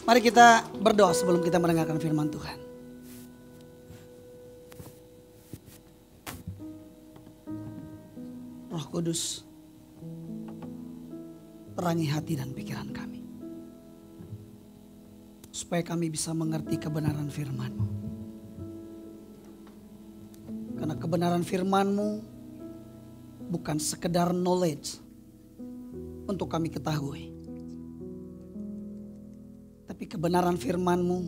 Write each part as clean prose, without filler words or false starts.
Mari kita berdoa sebelum kita mendengarkan firman Tuhan. Roh Kudus, terangi hati dan pikiran kami, supaya kami bisa mengerti kebenaran firman-Mu. Karena kebenaran firman-Mu bukan sekedar knowledge untuk kami ketahui, tapi kebenaran firman-Mu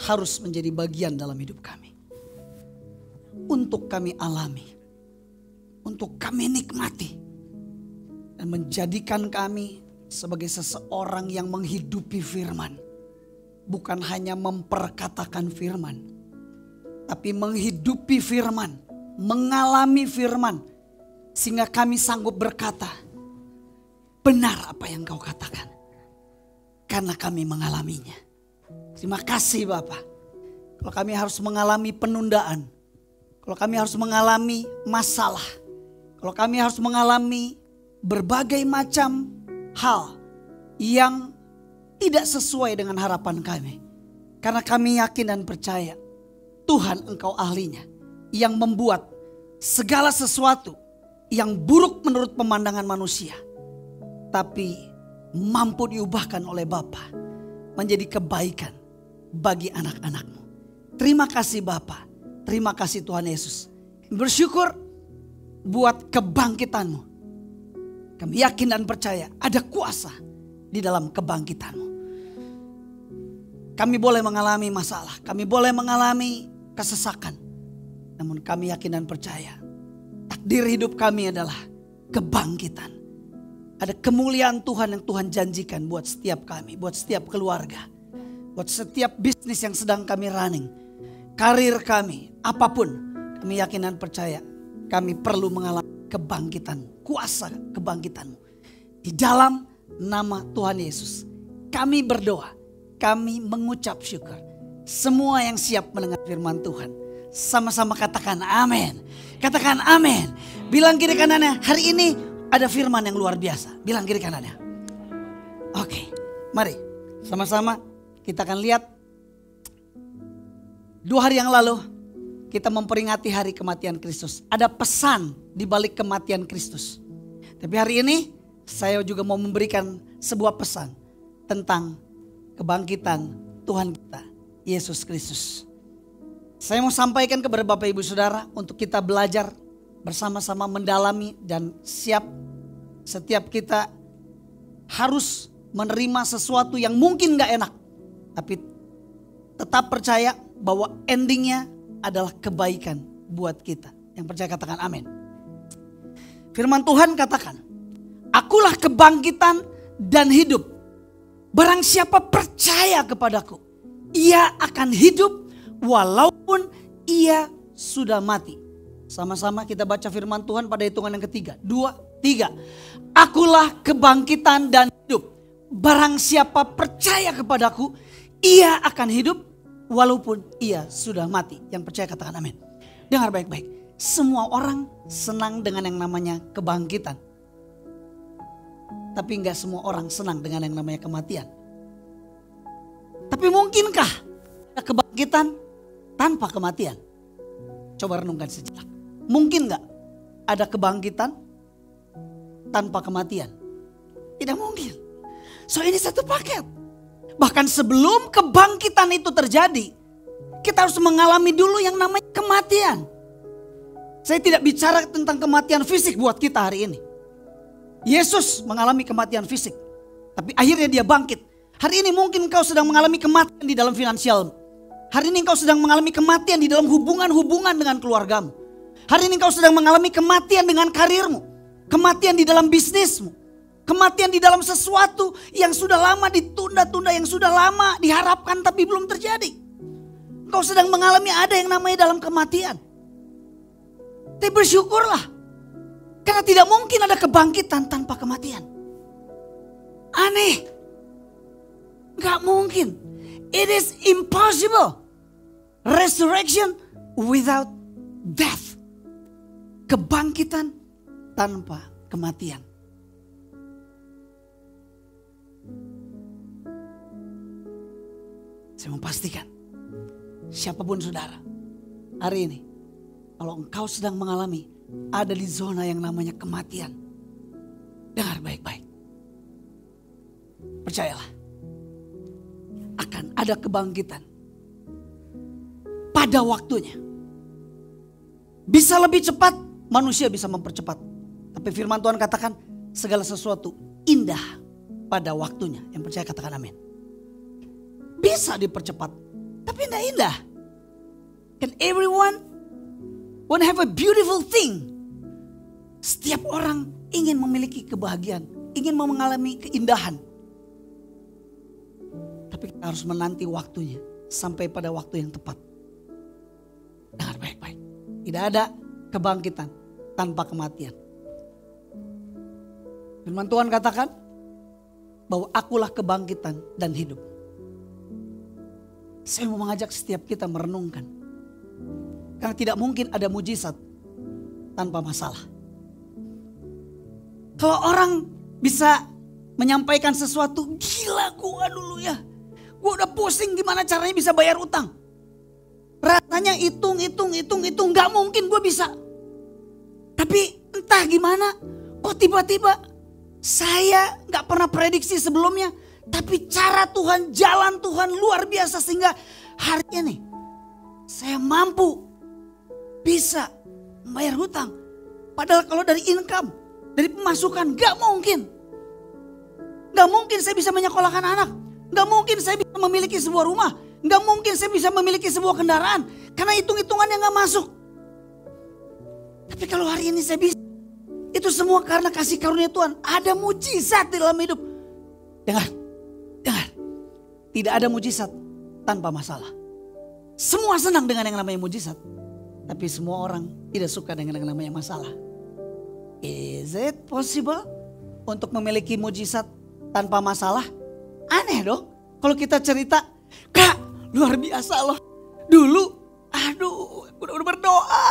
harus menjadi bagian dalam hidup kami. Untuk kami alami, untuk kami nikmati, dan menjadikan kami sebagai seseorang yang menghidupi firman. Bukan hanya memperkatakan firman, tapi menghidupi firman, mengalami firman. Sehingga kami sanggup berkata, benar apa yang Kau katakan. Karena kami mengalaminya. Terima kasih Bapak. Kalau kami harus mengalami penundaan, kalau kami harus mengalami masalah, kalau kami harus mengalami berbagai macam hal yang tidak sesuai dengan harapan kami. Karena kami yakin dan percaya Tuhan Engkau ahlinya, yang membuat segala sesuatu yang buruk menurut pemandangan manusia, tapi mampu diubahkan oleh Bapa menjadi kebaikan bagi anak-anak-Mu. Terima kasih Bapa, terima kasih Tuhan Yesus. Bersyukur buat kebangkitan-Mu. Kami yakin dan percaya ada kuasa di dalam kebangkitan-Mu. Kami boleh mengalami masalah, kami boleh mengalami kesesakan. Namun kami yakin dan percaya takdir hidup kami adalah kebangkitan. Ada kemuliaan Tuhan yang Tuhan janjikan buat setiap kami, buat setiap keluarga, buat setiap bisnis yang sedang kami running, karir kami, apapun. Kami yakin dan percaya kami perlu mengalami kebangkitan, kuasa kebangkitan-Mu. Di dalam nama Tuhan Yesus kami berdoa, kami mengucap syukur. Semua yang siap mendengar firman Tuhan, sama-sama katakan amin. Katakan amin. Bilang kiri kanannya, hari ini ada firman yang luar biasa. Bilang kiri kanannya. Oke, mari sama-sama kita akan lihat. 2 hari yang lalu kita memperingati hari kematian Kristus. Ada pesan di balik kematian Kristus. Tapi hari ini saya juga mau memberikan sebuah pesan tentang kebangkitan Tuhan kita, Yesus Kristus. Saya mau sampaikan kepada Bapak Ibu Saudara untuk kita belajar bersama-sama mendalami, dan setiap kita harus menerima sesuatu yang mungkin gak enak. Tapi tetap percaya bahwa endingnya adalah kebaikan buat kita. Yang percaya katakan amin. Firman Tuhan katakan, akulah kebangkitan dan hidup. Barang siapa percaya kepadaku, ia akan hidup walaupun ia sudah mati. Sama-sama kita baca firman Tuhan pada hitungan yang ketiga. 2, 3. Akulah kebangkitan dan hidup. Barang siapa percaya kepadaku, ia akan hidup walaupun ia sudah mati. Yang percaya katakan amin. Dengar baik-baik. Semua orang senang dengan yang namanya kebangkitan. Tapi enggak semua orang senang dengan yang namanya kematian. Tapi mungkinkah ada kebangkitan tanpa kematian? Coba renungkan sejenak. Mungkin gak ada kebangkitan tanpa kematian? Tidak mungkin. So ini satu paket. Bahkan sebelum kebangkitan itu terjadi, kita harus mengalami dulu yang namanya kematian. Saya tidak bicara tentang kematian fisik buat kita hari ini. Yesus mengalami kematian fisik, tapi akhirnya dia bangkit. Hari ini mungkin kau sedang mengalami kematian di dalam finansialmu. Hari ini kau sedang mengalami kematian di dalam hubungan-hubungan dengan keluargamu. Hari ini kau sedang mengalami kematian dengan karirmu. Kematian di dalam bisnismu. Kematian di dalam sesuatu yang sudah lama ditunda-tunda, yang sudah lama diharapkan tapi belum terjadi. Kau sedang mengalami ada yang namanya dalam kematian. Tapi bersyukurlah. Karena tidak mungkin ada kebangkitan tanpa kematian. Aneh. Gak mungkin. It is impossible. Resurrection without death. Kebangkitan tanpa kematian. Saya memastikan siapapun saudara hari ini, kalau engkau sedang mengalami ada di zona yang namanya kematian, dengar baik-baik. Percayalah, akan ada kebangkitan pada waktunya. Bisa lebih cepat, manusia bisa mempercepat. Tapi firman Tuhan katakan segala sesuatu indah pada waktunya. Yang percaya katakan amin. Bisa dipercepat, tapi tidak indah. Can everyone want to have a beautiful thing? Setiap orang ingin memiliki kebahagiaan, ingin mengalami keindahan. Tapi kita harus menanti waktunya sampai pada waktu yang tepat. Dengar baik-baik. Tidak ada kebangkitan tanpa kematian. Firman Tuhan katakan bahwa akulah kebangkitan dan hidup. Saya mau mengajak setiap kita merenungkan. Karena tidak mungkin ada mujizat tanpa masalah. Kalau orang bisa menyampaikan sesuatu, gila gua dulu ya. Gua udah pusing gimana caranya bisa bayar utang. Rasanya hitung, gak mungkin gua bisa. Tapi entah gimana, kok tiba-tiba saya gak pernah prediksi sebelumnya. Tapi cara Tuhan, jalan Tuhan luar biasa sehingga hari ini saya mampu bisa membayar hutang. Padahal kalau dari income, dari pemasukan gak mungkin. Gak mungkin saya bisa menyekolahkan anak. Gak mungkin saya bisa memiliki sebuah rumah. Gak mungkin saya bisa memiliki sebuah kendaraan. Karena hitung-hitungannya gak masuk. Tapi kalau hari ini saya bisa. Itu semua karena kasih karunia Tuhan. Ada mujizat di dalam hidup. Dengar. Tidak ada mujizat tanpa masalah. Semua senang dengan yang namanya mujizat. Tapi semua orang tidak suka dengan yang namanya masalah. Is it possible untuk memiliki mujizat tanpa masalah? Aneh dong. Kalau kita cerita, Kak luar biasa loh. Dulu, aduh udah berdoa.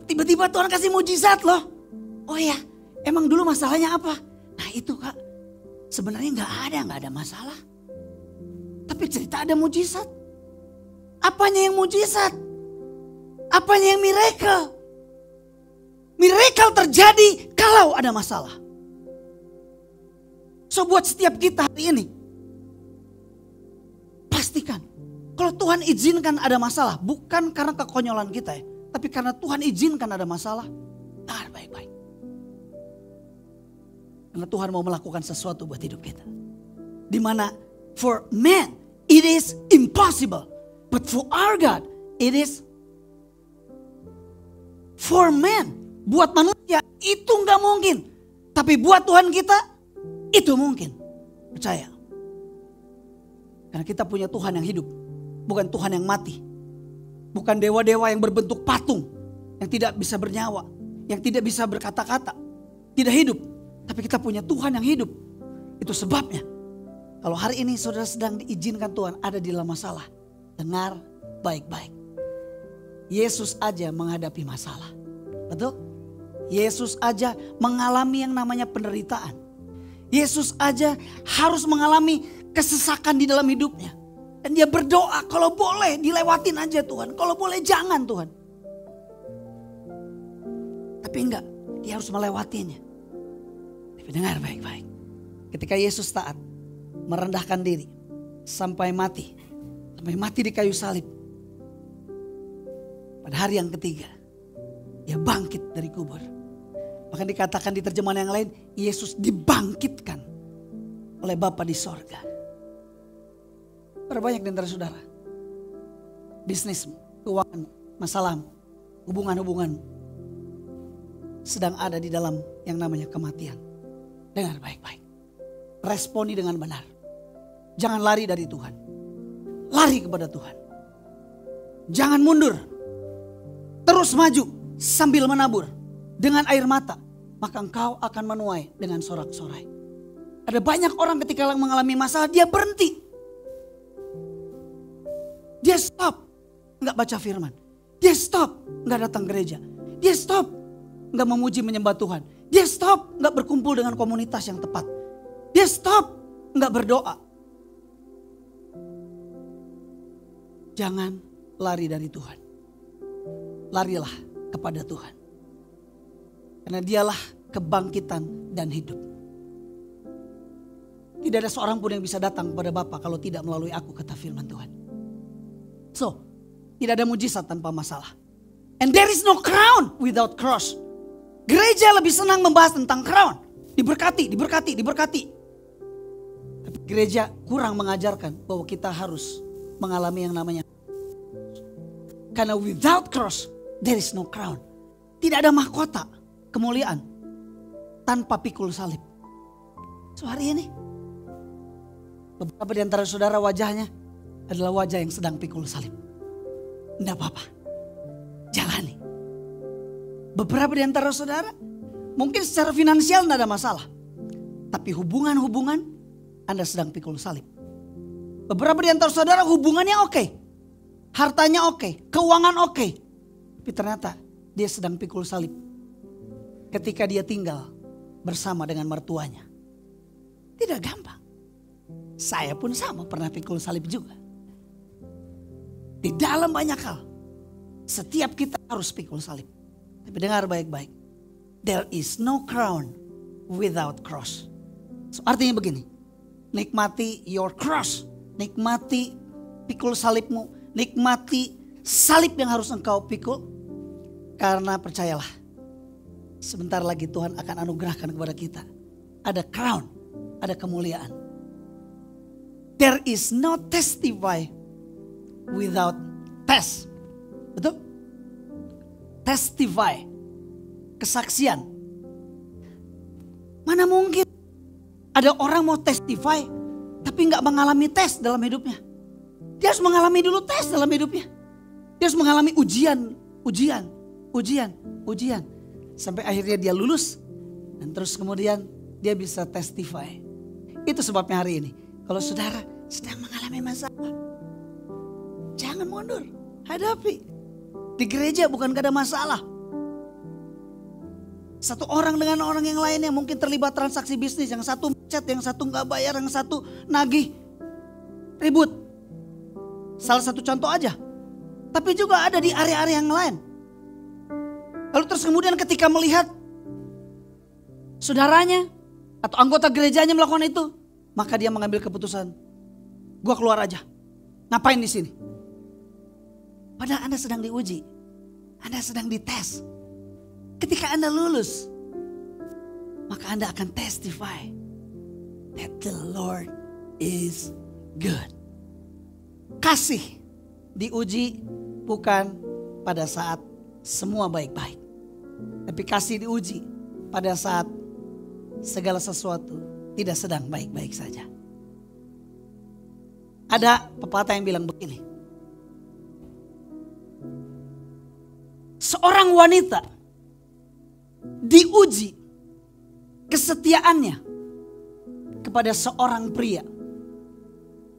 Tiba-tiba Tuhan kasih mujizat loh. Oh ya, emang dulu masalahnya apa? Nah itu Kak. Sebenarnya gak ada masalah. Tapi cerita ada mujizat. Apanya yang mujizat? Apanya yang miracle? Miracle terjadi kalau ada masalah. So buat setiap kita hari ini, pastikan kalau Tuhan izinkan ada masalah, bukan karena kekonyolan kita ya, tapi karena Tuhan izinkan ada masalah, dengar baik-baik. Karena Tuhan mau melakukan sesuatu buat hidup kita. Dimana for man it is impossible. But for our God it is. For man, buat manusia itu gak mungkin. Tapi buat Tuhan kita itu mungkin. Percaya. Karena kita punya Tuhan yang hidup. Bukan Tuhan yang mati. Bukan dewa-dewa yang berbentuk patung. Yang tidak bisa bernyawa. Yang tidak bisa berkata-kata. Tidak hidup. Tapi kita punya Tuhan yang hidup. Itu sebabnya. Kalau hari ini saudara sedang diizinkan Tuhan ada di dalam masalah. Dengar baik-baik. Yesus aja menghadapi masalah. Betul? Yesus aja mengalami yang namanya penderitaan. Yesus aja harus mengalami kesesakan di dalam hidupnya. Dan dia berdoa kalau boleh dilewatin aja Tuhan. Kalau boleh jangan Tuhan. Tapi enggak. Dia harus melewatinya. Dengar baik-baik. Ketika Yesus taat, merendahkan diri sampai mati di kayu salib. Pada hari yang ketiga, dia bangkit dari kubur. Bahkan dikatakan di terjemahan yang lain, Yesus dibangkitkan oleh Bapa di sorga. Berapa banyak di antara saudara? Bisnismu, keuanganmu, masalahmu, hubungan-hubunganmu sedang ada di dalam yang namanya kematian. Dengar baik-baik. Responi dengan benar. Jangan lari dari Tuhan. Lari kepada Tuhan. Jangan mundur. Terus maju sambil menabur. Dengan air mata. Maka engkau akan menuai dengan sorak-sorai. Ada banyak orang ketika mengalami masalah dia berhenti. Dia stop. Enggak baca firman. Dia stop. Enggak datang gereja. Dia stop. Enggak memuji menyembah Tuhan. Dia stop gak berkumpul dengan komunitas yang tepat. Dia stop gak berdoa. Jangan lari dari Tuhan. Larilah kepada Tuhan. Karena dialah kebangkitan dan hidup. Tidak ada seorang pun yang bisa datang kepada Bapa kalau tidak melalui aku, kata firman Tuhan. So, tidak ada mujizat tanpa masalah. And there is no crown without cross. Gereja lebih senang membahas tentang crown. Diberkati, diberkati, diberkati. Tapi gereja kurang mengajarkan bahwa kita harus mengalami yang namanya. Karena without cross, there is no crown. Tidak ada mahkota kemuliaan tanpa pikul salib. So hari ini, beberapa di antara saudara wajahnya adalah wajah yang sedang pikul salib. Tidak apa-apa, jalani. Beberapa di antara saudara mungkin secara finansial tidak ada masalah. Tapi hubungan-hubungan Anda sedang pikul salib. Beberapa di antara saudara hubungannya oke. Hartanya oke, keuangan oke. Tapi ternyata dia sedang pikul salib. Ketika dia tinggal bersama dengan mertuanya. Tidak gampang. Saya pun sama pernah pikul salib juga. Di dalam banyak hal. Setiap kita harus pikul salib. Tapi dengar baik-baik. There is no crown without cross. So, artinya begini. Nikmati your cross. Nikmati pikul salibmu. Nikmati salib yang harus engkau pikul. Karena percayalah. Sebentar lagi Tuhan akan anugerahkan kepada kita. Ada crown. Ada kemuliaan. There is no testify without test. Betul? Testify. Kesaksian. Mana mungkin ada orang mau testify tapi gak mengalami tes dalam hidupnya. Dia harus mengalami dulu tes dalam hidupnya. Dia harus mengalami ujian. Sampai akhirnya dia lulus. Dan terus kemudian dia bisa testify. Itu sebabnya hari ini. Kalau saudara sedang mengalami masalah. Jangan mundur. Hadapi. Di gereja bukan gak ada masalah. Satu orang dengan orang yang lainnya mungkin terlibat transaksi bisnis. Yang satu macet, yang satu gak bayar, yang satu nagih. Ribut. Salah satu contoh aja. Tapi juga ada di area-area yang lain. Lalu terus kemudian ketika melihat saudaranya atau anggota gerejanya melakukan itu, maka dia mengambil keputusan, gua keluar aja. Ngapain di sini? Padahal Anda sedang diuji, Anda sedang dites. Ketika Anda lulus, maka Anda akan testify that the Lord is good. Kasih diuji bukan pada saat semua baik-baik. Tapi kasih diuji pada saat segala sesuatu tidak sedang baik-baik saja. Ada pepatah yang bilang begini. Seorang wanita diuji kesetiaannya kepada seorang pria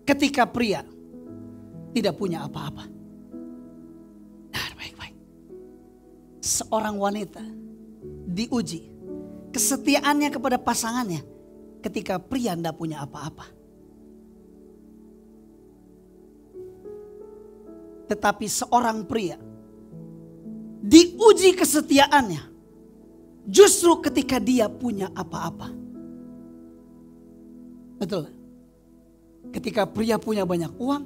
ketika pria tidak punya apa-apa. Nah, baik-baik. Seorang wanita diuji kesetiaannya kepada pasangannya ketika pria tidak punya apa-apa. Tetapi seorang pria diuji kesetiaannya justru ketika dia punya apa-apa. Betul. Ketika pria punya banyak uang,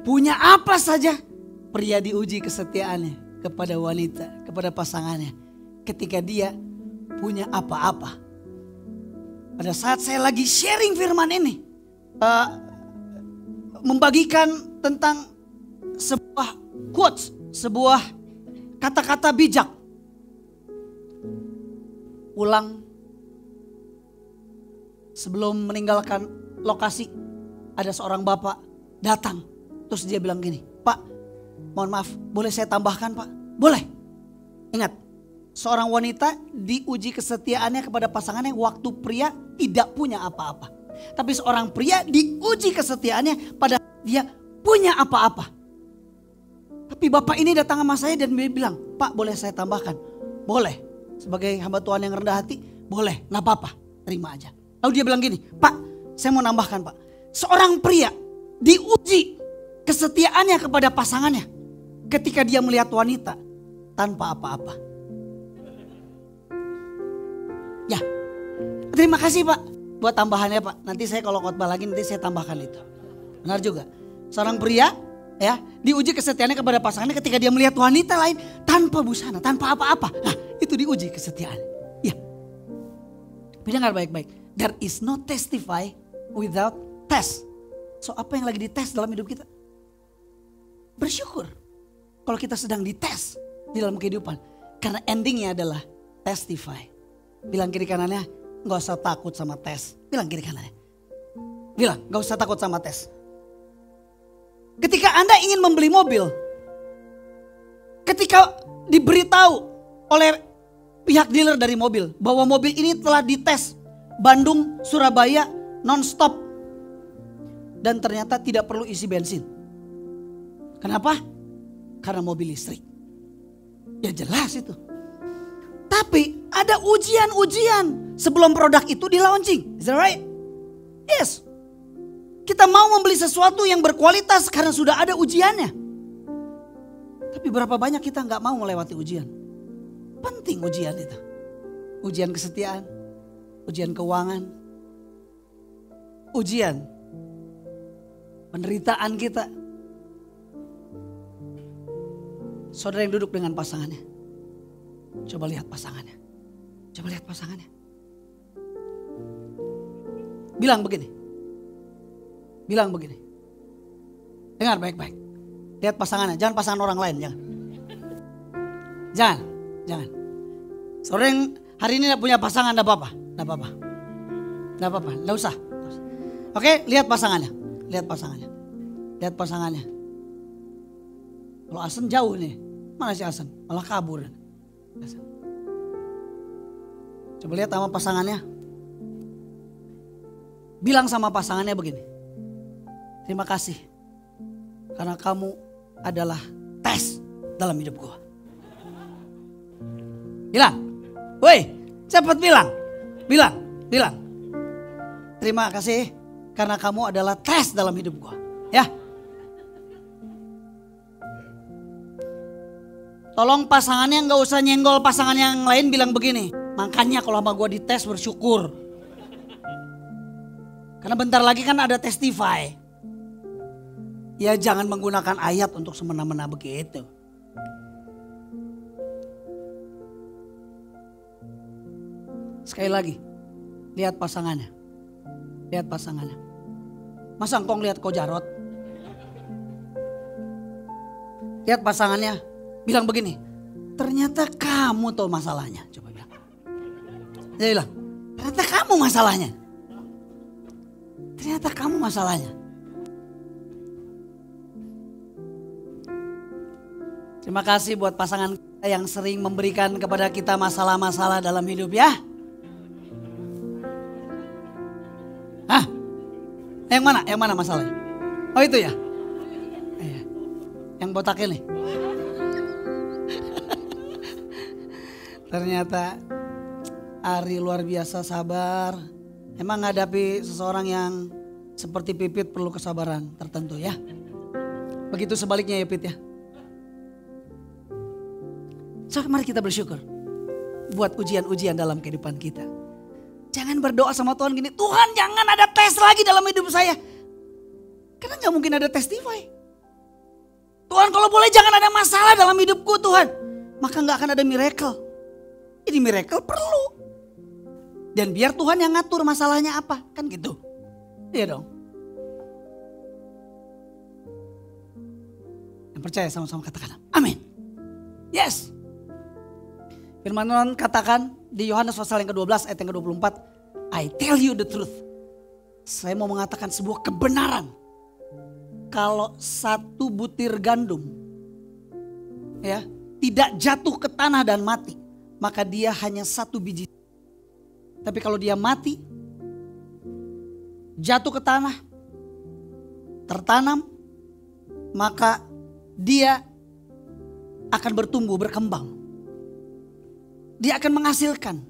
punya apa saja, pria diuji kesetiaannya kepada wanita, kepada pasangannya. Ketika dia punya apa-apa. Pada saat saya lagi sharing firman ini, membagikan tentang sebuah quotes, sebuah kata-kata bijak. Pulang sebelum meninggalkan lokasi, ada seorang bapak datang. Terus dia bilang gini, Pak, mohon maaf, boleh saya tambahkan Pak? Boleh. Ingat, seorang wanita diuji kesetiaannya kepada pasangannya waktu pria tidak punya apa-apa. Tapi seorang pria diuji kesetiaannya pada dia punya apa-apa. Tapi bapak ini datang sama saya dan dia bilang, Pak, boleh saya tambahkan? Boleh. Sebagai hamba Tuhan yang rendah hati, boleh, gak apa-apa, terima aja. Lalu dia bilang gini, Pak, saya mau nambahkan Pak. Seorang pria diuji kesetiaannya kepada pasangannya ketika dia melihat wanita tanpa apa-apa. Ya, terima kasih Pak buat tambahannya Pak. Nanti saya kalau khotbah lagi nanti saya tambahkan itu. Benar juga. Seorang pria ya diuji kesetiaannya kepada pasangannya ketika dia melihat wanita lain tanpa busana, tanpa apa-apa. Nah, itu diuji kesetiaan. Ya. Dengar baik-baik. There is no testify without test. So apa yang lagi dites dalam hidup kita? Bersyukur kalau kita sedang dites di dalam kehidupan. Karena endingnya adalah testify. Bilang kiri kanannya, gak usah takut sama tes. Bilang kiri kanannya. Bilang, gak usah takut sama tes. Ketika Anda ingin membeli mobil, ketika diberitahu oleh pihak dealer dari mobil bahwa mobil ini telah dites Bandung, Surabaya, non-stop. Dan ternyata tidak perlu isi bensin. Kenapa? Karena mobil listrik. Ya jelas itu. Tapi ada ujian-ujian sebelum produk itu di launching. Is that right? Yes. Kita mau membeli sesuatu yang berkualitas karena sudah ada ujiannya. Tapi berapa banyak kita nggak mau melewati ujian? Penting ujian itu. Ujian kesetiaan, ujian keuangan, ujian penderitaan kita. Saudara yang duduk dengan pasangannya. Coba lihat pasangannya. Coba lihat pasangannya. Bilang begini. Bilang begini. Dengar baik-baik. Lihat pasangannya. Jangan pasangan orang lain. Jangan. Jangan. Saudara yang hari ini tidak punya pasangan. Tidak apa-apa. Tidak apa-apa. Tidak apa-apa. Tidak usah. Oke, lihat pasangannya. Lihat pasangannya. Lihat pasangannya. Kalau Asen jauh nih. Mana si Asen? Malah kabur. Coba lihat sama pasangannya. Bilang sama pasangannya begini. Terima kasih. Karena kamu adalah tes dalam hidup gua. Bilang. Woi, cepat bilang. Bilang. Terima kasih. Karena kamu adalah tes dalam hidup gua. Ya. Tolong pasangannya gak usah nyenggol pasangan yang lain, bilang begini. Makanya kalau sama gue dites bersyukur. Karena bentar lagi kan ada testify. Ya jangan menggunakan ayat untuk semena-mena begitu. Sekali lagi. Lihat pasangannya. Lihat pasangannya. Masa engkong lihat kau Jarot? Lihat pasangannya. Bilang begini, ternyata kamu tahu masalahnya. Coba bilang. Dia bilang, ternyata kamu masalahnya. Ternyata kamu masalahnya. Terima kasih buat pasangan kita yang sering memberikan kepada kita masalah-masalah dalam hidup ya. Hah? Yang mana? Yang mana masalahnya? Oh itu ya? Yang botak ini. Ternyata Ari luar biasa sabar. Emang ngadapi seseorang yang seperti Pipit perlu kesabaran tertentu ya. Begitu sebaliknya ya Pit ya. So mari kita bersyukur buat ujian-ujian dalam kehidupan kita. Jangan berdoa sama Tuhan gini, Tuhan jangan ada tes lagi dalam hidup saya. Karena gak mungkin ada testify. Tuhan kalau boleh jangan ada masalah dalam hidupku Tuhan. Maka gak akan ada miracle. Ini miracle perlu. Dan biar Tuhan yang ngatur masalahnya apa. Kan gitu. Iya dong. Yang percaya sama-sama katakan amin. Yes. Firman Tuhan katakan di Yohanes pasal yang ke-12 ayat yang ke-24. I tell you the truth. Saya mau mengatakan sebuah kebenaran. Kalau satu butir gandum ya tidak jatuh ke tanah dan mati, maka dia hanya satu biji. Tapi kalau dia mati, jatuh ke tanah, tertanam, maka dia akan bertumbuh, berkembang. Dia akan menghasilkan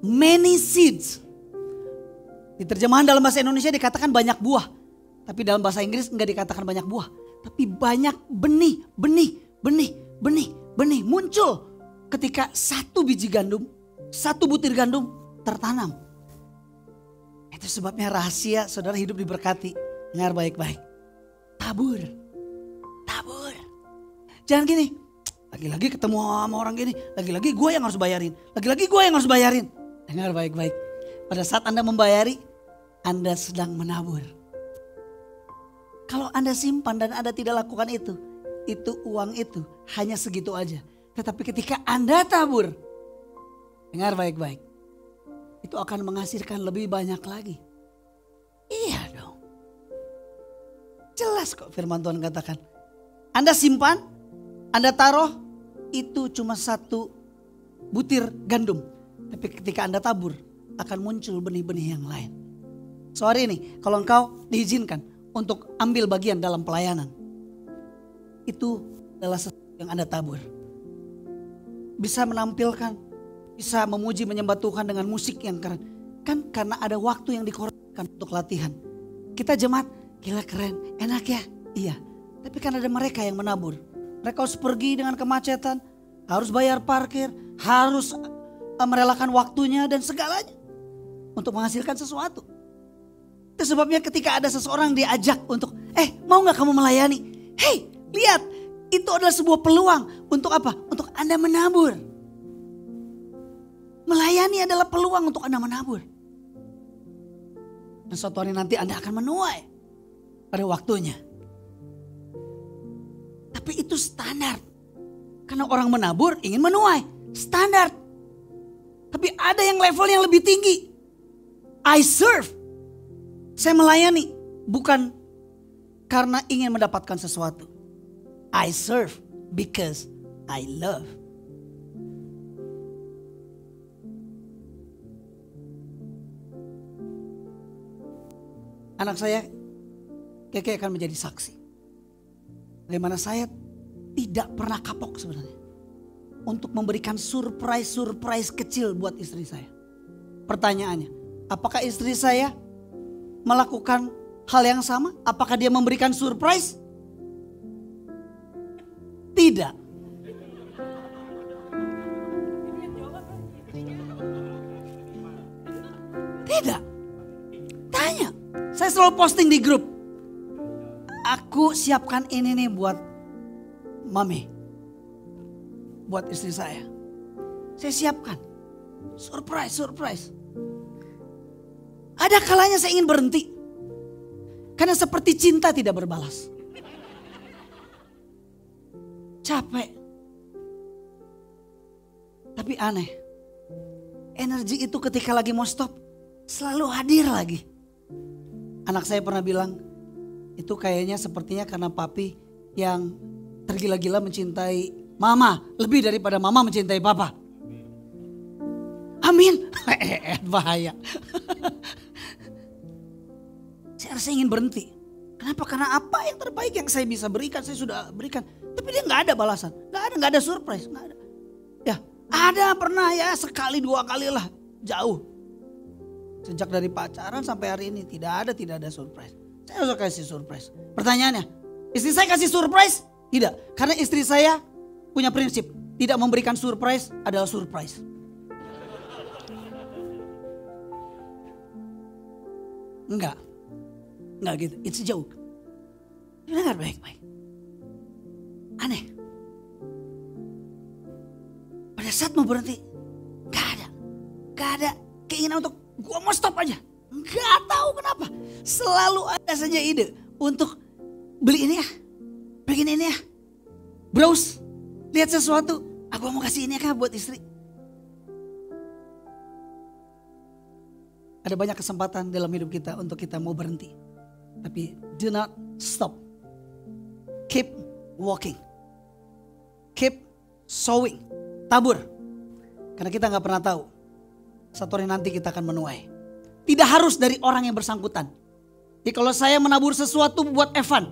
many seeds. Di terjemahan dalam bahasa Indonesia dikatakan banyak buah. Tapi dalam bahasa Inggris enggak dikatakan banyak buah. Tapi banyak benih muncul ketika satu biji gandum, satu butir gandum tertanam. Itu sebabnya rahasia saudara hidup diberkati. Dengar baik-baik. Tabur. Jangan gini, lagi-lagi ketemu sama orang gini, lagi-lagi gue yang harus bayarin. Dengar baik-baik. Pada saat Anda membayari, Anda sedang menabur. Kalau Anda simpan dan Anda tidak lakukan itu uang itu hanya segitu aja. Tetapi ketika Anda tabur, dengar baik-baik, itu akan menghasilkan lebih banyak lagi. Iya dong. Jelas kok firman Tuhan katakan. Anda simpan, Anda taruh, itu cuma satu butir gandum. Tapi ketika Anda tabur, akan muncul benih-benih yang lain. Sorry nih, kalau engkau diizinkan untuk ambil bagian dalam pelayanan, itu adalah sesuatu yang Anda tabur. Bisa menampilkan, bisa memuji menyembah Tuhan dengan musik yang keren. Kan karena ada waktu yang dikorbankan untuk latihan. Kita jemaat, gila keren, enak ya? Iya, tapi kan ada mereka yang menabur. Mereka harus pergi dengan kemacetan, harus bayar parkir, harus merelakan waktunya dan segalanya untuk menghasilkan sesuatu. Itu sebabnya ketika ada seseorang diajak untuk, mau gak kamu melayani? Hei, lihat, itu adalah sebuah peluang untuk apa? Untuk Anda menabur. Melayani adalah peluang untuk Anda menabur. Dan suatu hari nanti Anda akan menuai pada waktunya. Tapi itu standar. Karena orang menabur ingin menuai. Standar. Tapi ada yang level yang lebih tinggi. I serve. Saya melayani. Bukan karena ingin mendapatkan sesuatu. I serve because I love. Anak saya, Keke akan menjadi saksi. Bagaimana saya tidak pernah kapok sebenarnya. Untuk memberikan surprise kecil buat istri saya. Pertanyaannya, apakah istri saya melakukan hal yang sama? Apakah dia memberikan surprise? Tidak. Tidak. Tanya. Saya selalu posting di grup. Aku siapkan ini nih buat mami. Buat istri saya. Saya siapkan. Surprise. Ada kalanya saya ingin berhenti. Karena seperti cinta tidak berbalas. Capek. Tapi aneh. Energi itu ketika lagi mau stop. Selalu hadir lagi. Anak saya pernah bilang. Itu kayaknya sepertinya karena papi yang tergila-gila mencintai mama. Lebih daripada mama mencintai papa. Amin. Bahaya. Saya rasa ingin berhenti. Kenapa? Karena apa yang terbaik yang saya bisa berikan, saya sudah berikan. Tapi dia gak ada balasan. Gak ada surprise. Gak ada. Ya ada pernah ya sekali dua kali lah. Jauh. Sejak dari pacaran sampai hari ini tidak ada surprise. Saya harus kasih surprise. Pertanyaannya, istri saya kasih surprise? Tidak. Karena istri saya punya prinsip. Tidak memberikan surprise adalah surprise. Enggak gitu. It's a joke. Dengar baik-baik. Aneh. Pada saat mau berhenti, gak ada keinginan untuk gua mau stop aja. Gak tahu kenapa. Selalu ada saja ide untuk beli ini ya. Bikin ini ya. Browse. Lihat sesuatu. Aku mau kasih ini ya buat istri. Ada banyak kesempatan dalam hidup kita untuk kita mau berhenti. Tapi do not stop. Keep walking. Keep sowing. Tabur. Karena kita gak pernah tahu. Satu hari nanti kita akan menuai. Tidak harus dari orang yang bersangkutan. Jadi kalau saya menabur sesuatu buat Evan.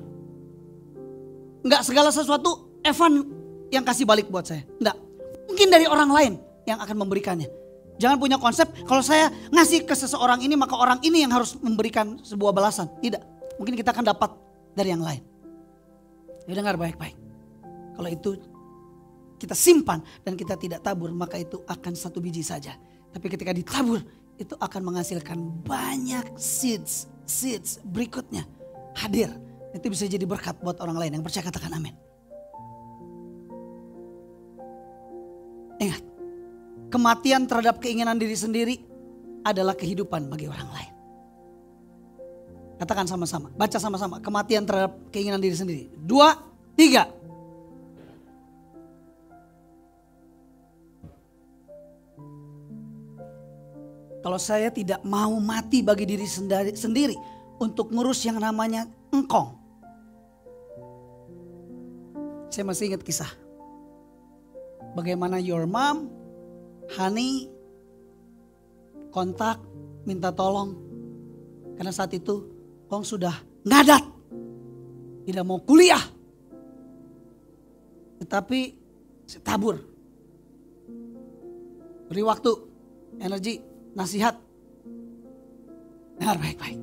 Enggak segala sesuatu Evan yang kasih balik buat saya. Enggak. Mungkin dari orang lain yang akan memberikannya. Jangan punya konsep kalau saya ngasih ke seseorang ini maka orang ini yang harus memberikan sebuah balasan. Tidak. Mungkin kita akan dapat dari yang lain. Ya dengar baik-baik. Kalau itu kita simpan dan kita tidak tabur, maka itu akan satu biji saja. Tapi ketika ditabur, itu akan menghasilkan banyak seeds berikutnya hadir. Itu bisa jadi berkat buat orang lain. Yang percaya katakan amin. Ingat, kematian terhadap keinginan diri sendiri adalah kehidupan bagi orang lain. Katakan sama-sama, baca sama-sama. Kematian terhadap keinginan diri sendiri. 2, 3. Kalau saya tidak mau mati bagi diri sendiri untuk ngurus yang namanya engkong. Saya masih ingat kisah. Bagaimana your mom, honey, kontak, minta tolong. Karena saat itu Kong sudah ngadat. Tidak mau kuliah. Tetapi saya tabur. Beri waktu, energi, nasihat. Dengar baik-baik.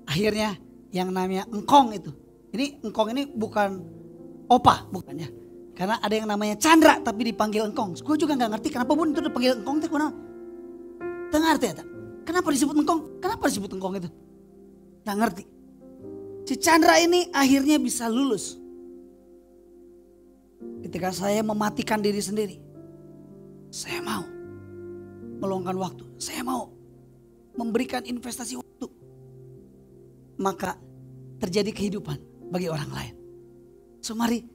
Akhirnya yang namanya engkong itu. Ini engkong ini bukan opa, bukannya. Karena ada yang namanya Chandra tapi dipanggil engkong. Gue juga gak ngerti kenapa pun itu dipanggil engkong. Tidak ngerti ya? Kenapa disebut engkong? Kenapa disebut engkong itu? Gak ngerti. Si Chandra ini akhirnya bisa lulus. Ketika saya mematikan diri sendiri. Saya mau meluangkan waktu. Saya mau memberikan investasi waktu. Maka terjadi kehidupan bagi orang lain. So mari.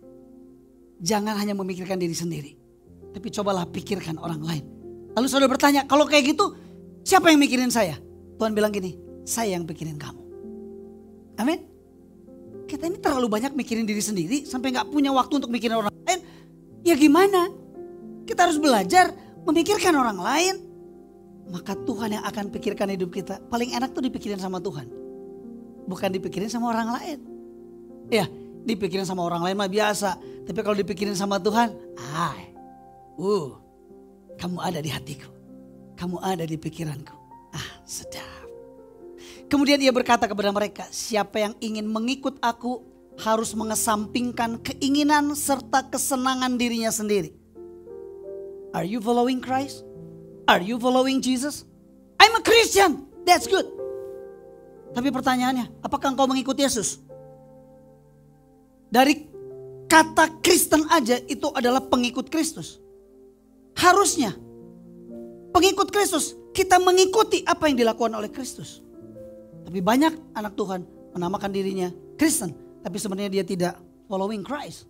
Jangan hanya memikirkan diri sendiri. Tapi cobalah pikirkan orang lain. Lalu saudara bertanya, kalau kayak gitu siapa yang mikirin saya? Tuhan bilang gini, saya yang pikirin kamu. Amin. Kita ini terlalu banyak mikirin diri sendiri sampai gak punya waktu untuk mikirin orang lain. Ya gimana? Kita harus belajar memikirkan orang lain. Maka Tuhan yang akan pikirkan hidup kita. Paling enak tuh dipikirin sama Tuhan. Bukan dipikirin sama orang lain. Ya, dipikirin sama orang lain mah biasa. Tapi kalau dipikirin sama Tuhan, kamu ada di hatiku. Kamu ada di pikiranku. Sedap. Kemudian ia berkata kepada mereka, siapa yang ingin mengikut aku harus mengesampingkan keinginan serta kesenangan dirinya sendiri. Are you following Christ? Are you following Jesus? I'm a Christian. That's good. Tapi pertanyaannya, apakah engkau mengikuti Yesus? Dari kata Kristen aja itu adalah pengikut Kristus. Harusnya pengikut Kristus kita mengikuti apa yang dilakukan oleh Kristus. Tapi banyak anak Tuhan menamakan dirinya Kristen. Tapi sebenarnya dia tidak following Christ.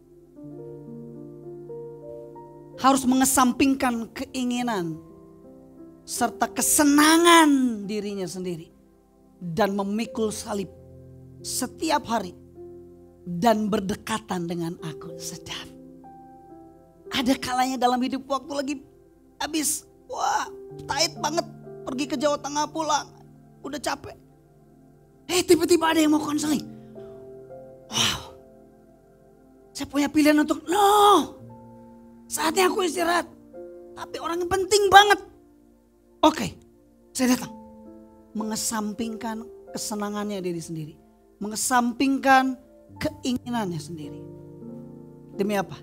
Harus mengesampingkan keinginan serta kesenangan dirinya sendiri. Dan memikul salib setiap hari. Dan berdekatan dengan aku. Sedap. Ada kalanya dalam hidup waktu lagi habis. Wah, tight banget. Pergi ke Jawa Tengah pulang. Udah capek. Tiba-tiba ada yang mau konseling. Wow. Saya punya pilihan untuk saatnya aku istirahat. Tapi orangnya penting banget. Oke, saya datang. Mengesampingkan kesenangannya diri sendiri. Mengesampingkan keinginannya sendiri. Demi apa?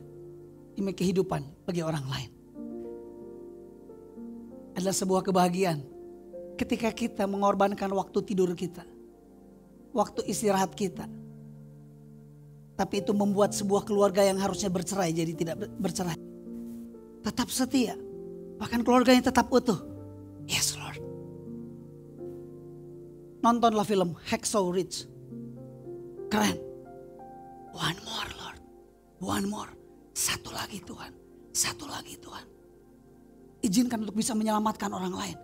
Demi kehidupan bagi orang lain. Adalah sebuah kebahagiaan ketika kita mengorbankan waktu tidur kita. Waktu istirahat kita. Tapi itu membuat sebuah keluarga yang harusnya bercerai jadi tidak bercerai. Tetap setia. Bahkan keluarganya tetap utuh. Yes Lord. Nontonlah film Hacksaw Ridge. Keren. One more Lord. One more. Satu lagi Tuhan. Satu lagi Tuhan. Izinkan untuk bisa menyelamatkan orang lain.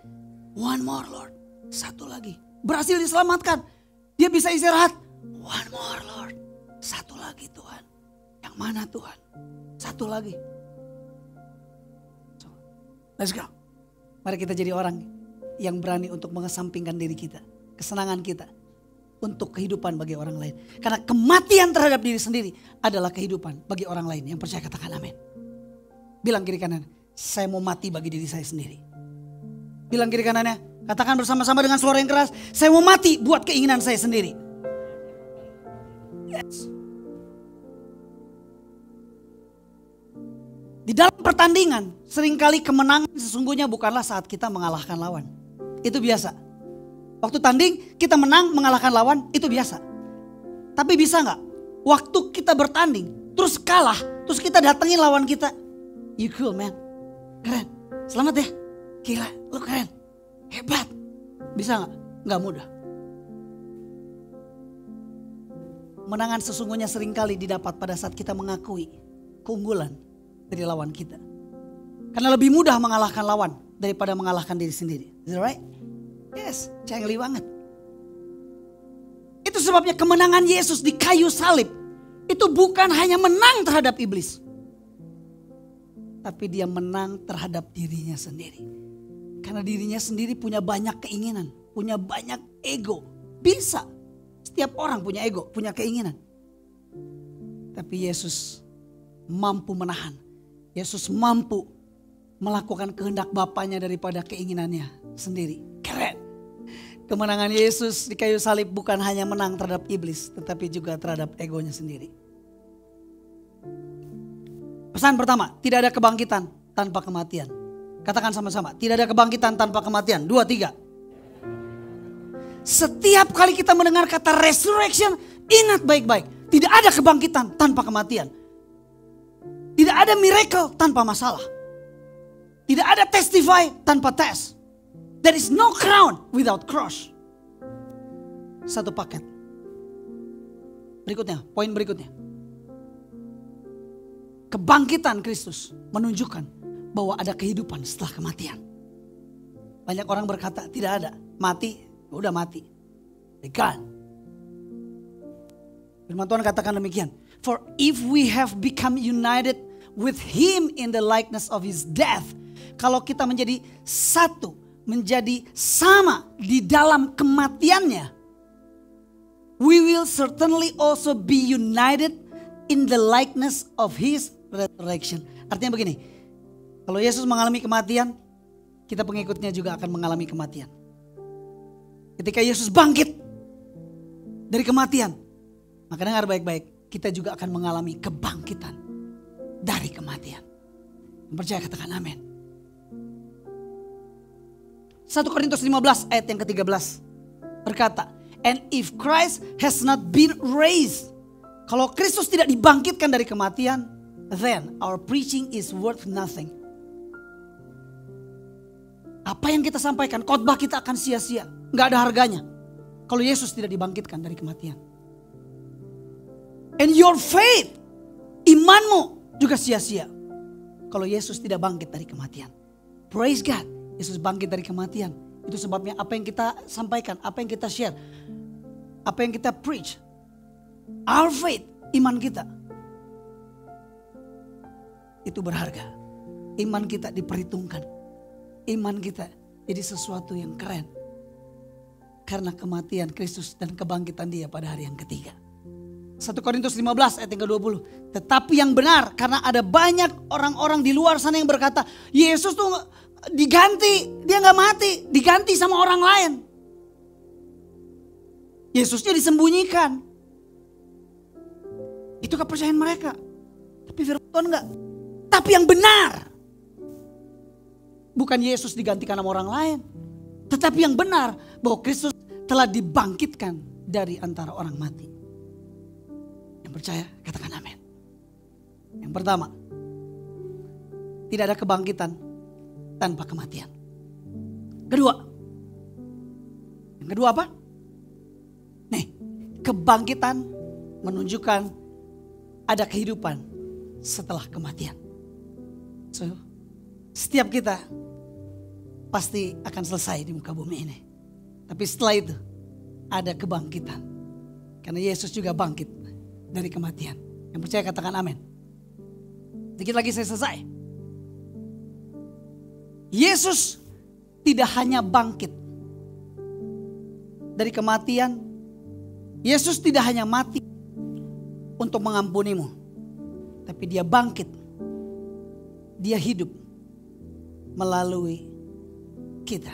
One more Lord. Satu lagi. Berhasil diselamatkan. Dia bisa istirahat. One more Lord. Satu lagi Tuhan. Yang mana Tuhan? Satu lagi. So, let's go. Mari kita jadi orang yang berani untuk mengesampingkan diri kita. Kesenangan kita. Untuk kehidupan bagi orang lain. Karena kematian terhadap diri sendiri adalah kehidupan bagi orang lain. Yang percaya katakan amin. Bilang kiri kanan. Saya mau mati bagi diri saya sendiri. Bilang kiri kanannya. Katakan bersama-sama dengan suara yang keras. Saya mau mati buat keinginan saya sendiri. Yes. Di dalam pertandingan, seringkali kemenangan sesungguhnya bukanlah saat kita mengalahkan lawan. Itu biasa. Waktu tanding kita menang mengalahkan lawan, itu biasa. Tapi bisa gak waktu kita bertanding terus kalah, terus kita datengin lawan kita, you cool man, keren, selamat ya, gila, lu keren, hebat. Bisa gak? Gak mudah. Menangan sesungguhnya seringkali didapat pada saat kita mengakui keunggulan dari lawan kita. Karena lebih mudah mengalahkan lawan daripada mengalahkan diri sendiri. Is that right? Yes, cengli banget. Itu sebabnya kemenangan Yesus di kayu salib itu bukan hanya menang terhadap iblis, tapi dia menang terhadap dirinya sendiri. Karena dirinya sendiri punya banyak keinginan, punya banyak ego. Bisa, setiap orang punya ego, punya keinginan. Tapi Yesus mampu menahan. Yesus mampu melakukan kehendak Bapaknya daripada keinginannya sendiri. Keren. Kemenangan Yesus di kayu salib bukan hanya menang terhadap iblis, tetapi juga terhadap egonya sendiri. Pesan pertama, tidak ada kebangkitan tanpa kematian. Katakan sama-sama, tidak ada kebangkitan tanpa kematian. 2, 3. Setiap kali kita mendengar kata resurrection, ingat baik-baik. Tidak ada kebangkitan tanpa kematian. Tidak ada miracle tanpa masalah. Tidak ada testify tanpa tes. There is no crown without cross. Satu paket. Berikutnya, poin berikutnya. Kebangkitan Kristus menunjukkan bahwa ada kehidupan setelah kematian. Banyak orang berkata tidak ada. Mati, udah mati. Bukan. Firman Tuhan katakan demikian. For if we have become united with him in the likeness of his death. Kalau kita menjadi satu, menjadi sama di dalam kematiannya, we will certainly also be united in the likeness of his resurrection. Artinya begini, kalau Yesus mengalami kematian, kita pengikutnya juga akan mengalami kematian. Ketika Yesus bangkit dari kematian, maka dengar baik-baik, kita juga akan mengalami kebangkitan dari kematian. Yang percaya katakan amin. 1 Korintus 15 ayat yang ke-13 berkata, and if Christ has not been raised, kalau Kristus tidak dibangkitkan dari kematian, then our preaching is worth nothing. Apa yang kita sampaikan, khotbah kita akan sia-sia, nggak ada harganya kalau Yesus tidak dibangkitkan dari kematian. And your faith, imanmu juga sia-sia kalau Yesus tidak bangkit dari kematian. Praise God. Yesus bangkit dari kematian. Itu sebabnya apa yang kita sampaikan, apa yang kita share, apa yang kita preach, our faith, iman kita, itu berharga. Iman kita diperhitungkan. Iman kita jadi sesuatu yang keren. Karena kematian Kristus dan kebangkitan dia pada hari yang ketiga. 1 Korintus 15 ayat yang ke-20. Tetapi yang benar, karena ada banyak orang-orang di luar sana yang berkata, Yesus tuh diganti, dia gak mati, diganti sama orang lain. Yesusnya disembunyikan. Itu kepercayaan mereka. Tapi firman Tuhan enggak. Tapi yang benar, bukan Yesus digantikan sama orang lain, tetapi yang benar bahwa Kristus telah dibangkitkan dari antara orang mati. Yang percaya katakan amin. Yang pertama, tidak ada kebangkitan tanpa kematian. Yang kedua apa? Nih, kebangkitan menunjukkan ada kehidupan setelah kematian. So, setiap kita pasti akan selesai di muka bumi ini. Tapi setelah itu ada kebangkitan. Karena Yesus juga bangkit dari kematian. Yang percaya katakan amin. Sedikit lagi saya selesai. Yesus tidak hanya bangkit dari kematian. Yesus tidak hanya mati untuk mengampunimu. Tapi dia bangkit. Dia hidup melalui kita.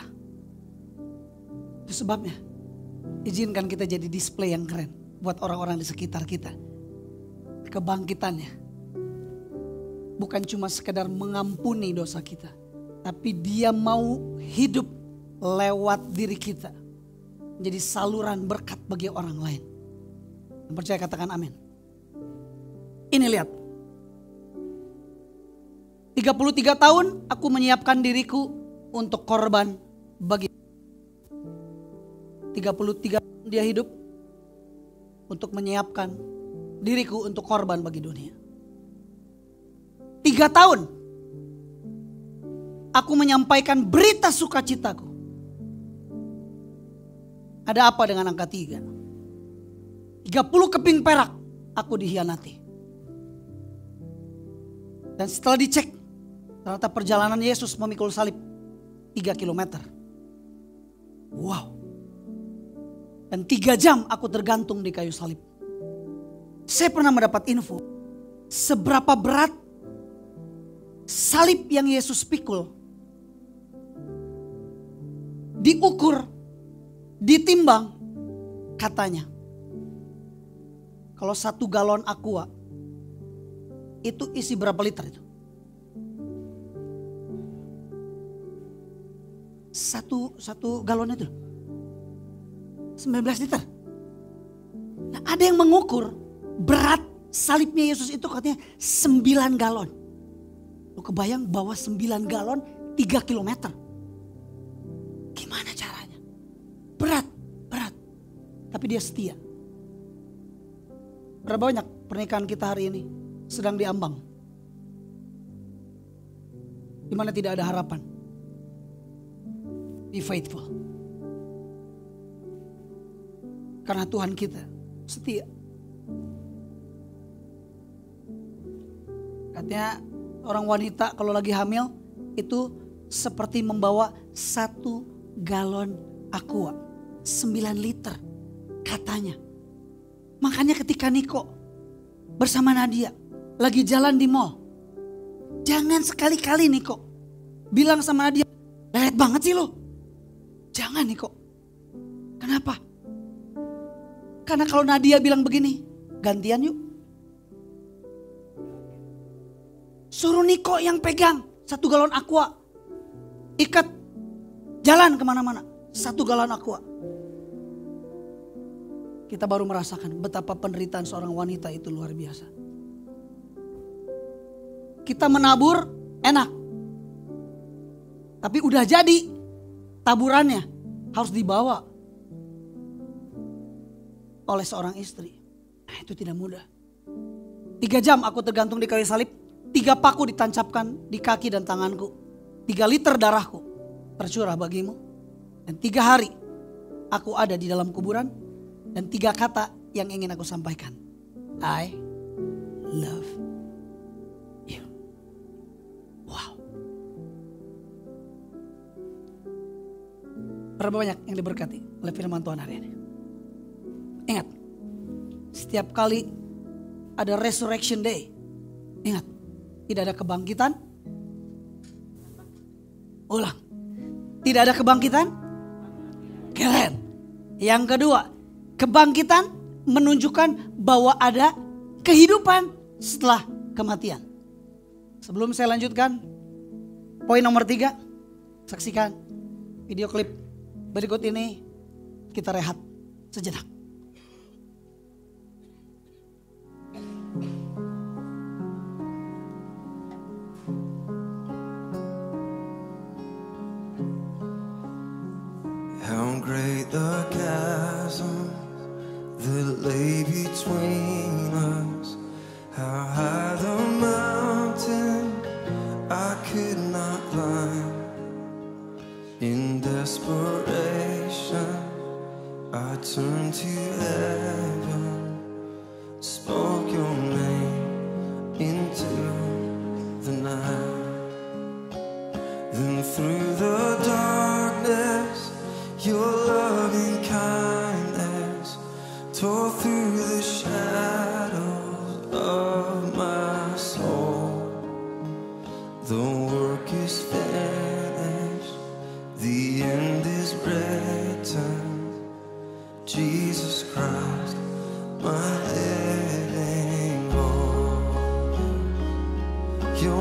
Itu sebabnya izinkan kita jadi display yang keren buat orang-orang di sekitar kita. Kebangkitannya bukan cuma sekedar mengampuni dosa kita, tapi Dia mau hidup lewat diri kita, menjadi saluran berkat bagi orang lain. Yang percaya katakan amin. Ini lihat, 33 tahun aku menyiapkan diriku untuk korban bagi 33 tahun dia hidup untuk menyiapkan diriku untuk korban bagi dunia. 3 tahun aku menyampaikan berita sukacitaku. Ada apa dengan angka 3? 30 keping perak aku dihianati. Dan setelah dicek, ternyata perjalanan Yesus memikul salib 3 kilometer. Wow. Dan 3 jam aku tergantung di kayu salib. Saya pernah mendapat info seberapa berat salib yang Yesus pikul. Diukur, ditimbang, katanya kalau 1 galon aqua itu isi berapa liter itu? Satu galon itu 19 liter. Nah, ada yang mengukur berat salibnya Yesus itu katanya 9 galon. Lu kebayang bawa 9 galon 3 kilometer. Gimana caranya? Berat. Tapi dia setia. Berapa banyak pernikahan kita hari ini sedang diambang, di mana tidak ada harapan. Be faithful. Karena Tuhan kita setia. Katanya orang wanita kalau lagi hamil itu seperti membawa 1 galon aqua, 9 liter katanya. Makanya ketika Niko bersama Nadia lagi jalan di mall, jangan sekali-kali Niko bilang sama Nadia, lelet banget sih lo. Jangan Niko. Kenapa? Karena kalau Nadia bilang begini, gantian yuk. Suruh Niko yang pegang 1 galon aqua. Ikat, jalan kemana-mana 1 galon aqua. Kita baru merasakan betapa penderitaan seorang wanita itu luar biasa. Kita menabur enak. Tapi udah jadi taburannya harus dibawa oleh seorang istri. Nah, itu tidak mudah. 3 jam aku tergantung di kayu salib. 3 paku ditancapkan di kaki dan tanganku. 3 liter darahku tercurah bagimu. Dan 3 hari aku ada di dalam kuburan. Dan 3 kata yang ingin aku sampaikan. I love you. Wow. Berapa banyak yang diberkati oleh firman Tuhan hari ini? Ingat, setiap kali ada resurrection day, ingat, tidak ada kebangkitan. Ulang, tidak ada kebangkitan. Keren. Yang kedua, kebangkitan menunjukkan bahwa ada kehidupan setelah kematian. Sebelum saya lanjutkan, poin nomor 3, saksikan video klip berikut ini. Kita rehat sejenak. How great the chasm that lay between us, how high the mountain I could not climb. In desperation I turned to heaven, spoke your name into the night. Then through the darkness your loving kindness tore through the shadows of my soul. The work is finished, the end is written. Jesus Christ, my living hope. Your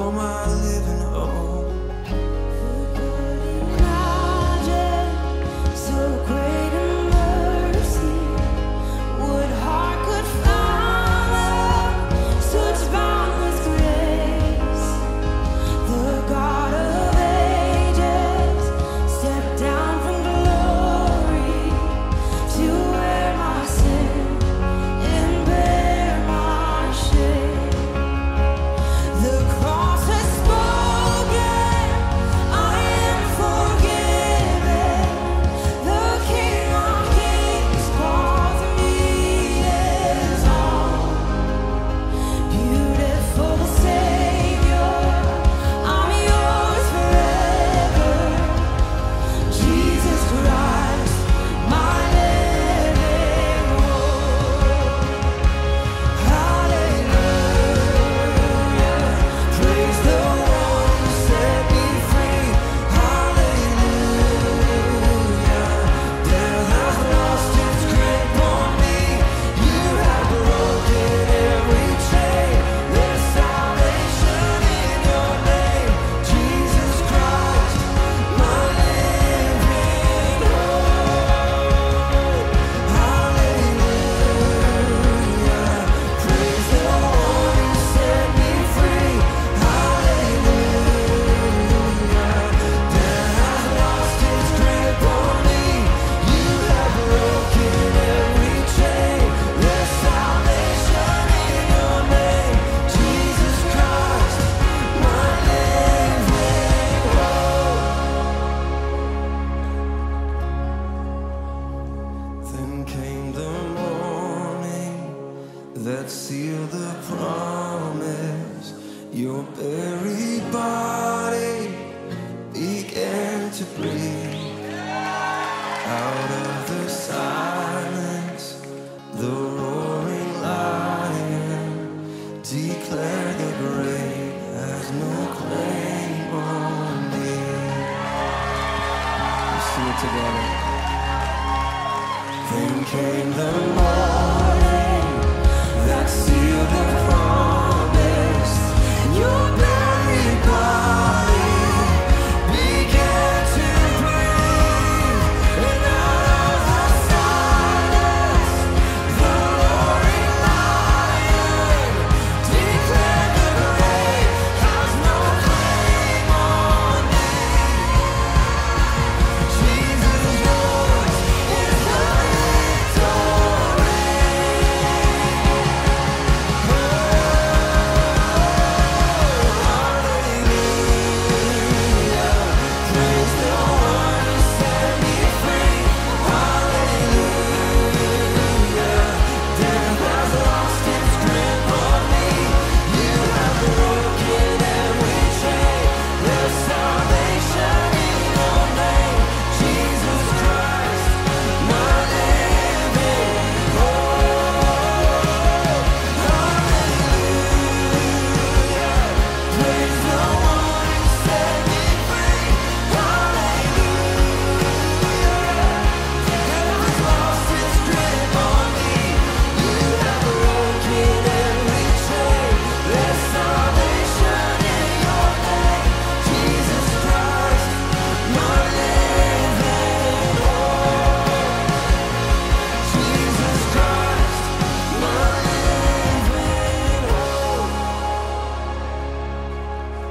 that sealed the promise. Your very body began to breathe. Out of the silence, the roaring lion declared the grave has no claim on me. Let's sing it together. Then came the morning that sealed the promise. Your very body began to breathe, and out of the silence, the roaring lion declared the grave has no claim on me. Jesus, yours is the victory.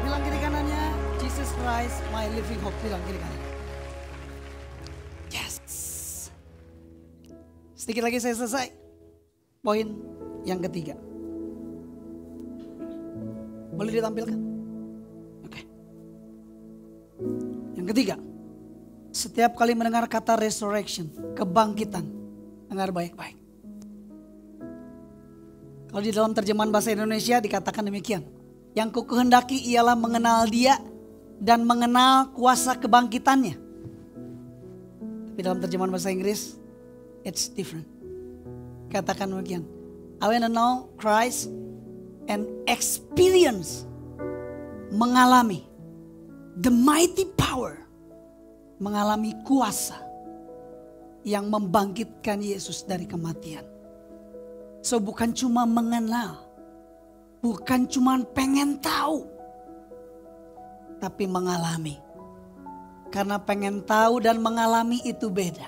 Bilang kiri kanannya, Jesus Christ, my living hope. Bilang kiri kanan. Yes. Sedikit lagi saya selesai. Poin yang ketiga. Boleh ditampilkan? Oke. Yang ketiga. Setiap kali mendengar kata resurrection, kebangkitan, dengar baik-baik. Kalau di dalam terjemahan bahasa Indonesia dikatakan demikian. Yang kukehendaki ialah mengenal dia dan mengenal kuasa kebangkitannya. Tapi dalam terjemahan bahasa Inggris, it's different. Katakan demikian. I want to know Christ and experience, mengalami the mighty power, mengalami kuasa yang membangkitkan Yesus dari kematian. So bukan cuma mengenal, bukan cuma pengen tahu, tapi mengalami. Karena pengen tahu dan mengalami itu beda.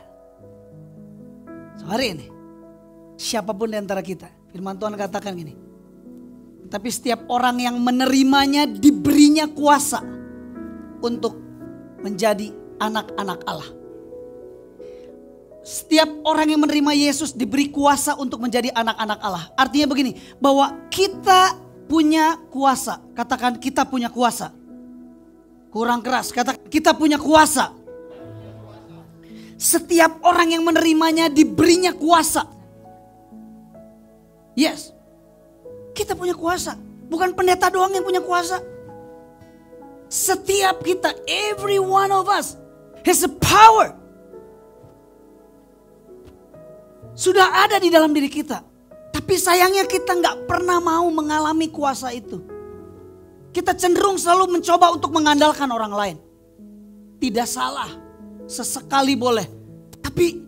So hari ini, siapapun di antara kita, firman Tuhan katakan gini. Tapi setiap orang yang menerimanya diberinya kuasa untuk menjadi anak-anak Allah. Setiap orang yang menerima Yesus diberi kuasa untuk menjadi anak-anak Allah. Artinya begini, bahwa kita punya kuasa. Katakan kita punya kuasa. Kurang keras, katakan kita punya kuasa. Setiap orang yang menerimanya diberinya kuasa. Yes, kita punya kuasa. Bukan pendeta doang yang punya kuasa. Setiap kita, every one of us has a power. Sudah ada di dalam diri kita. Tapi sayangnya kita gak pernah mau mengalami kuasa itu. Kita cenderung selalu mencoba untuk mengandalkan orang lain. Tidak salah, sesekali boleh. Tapi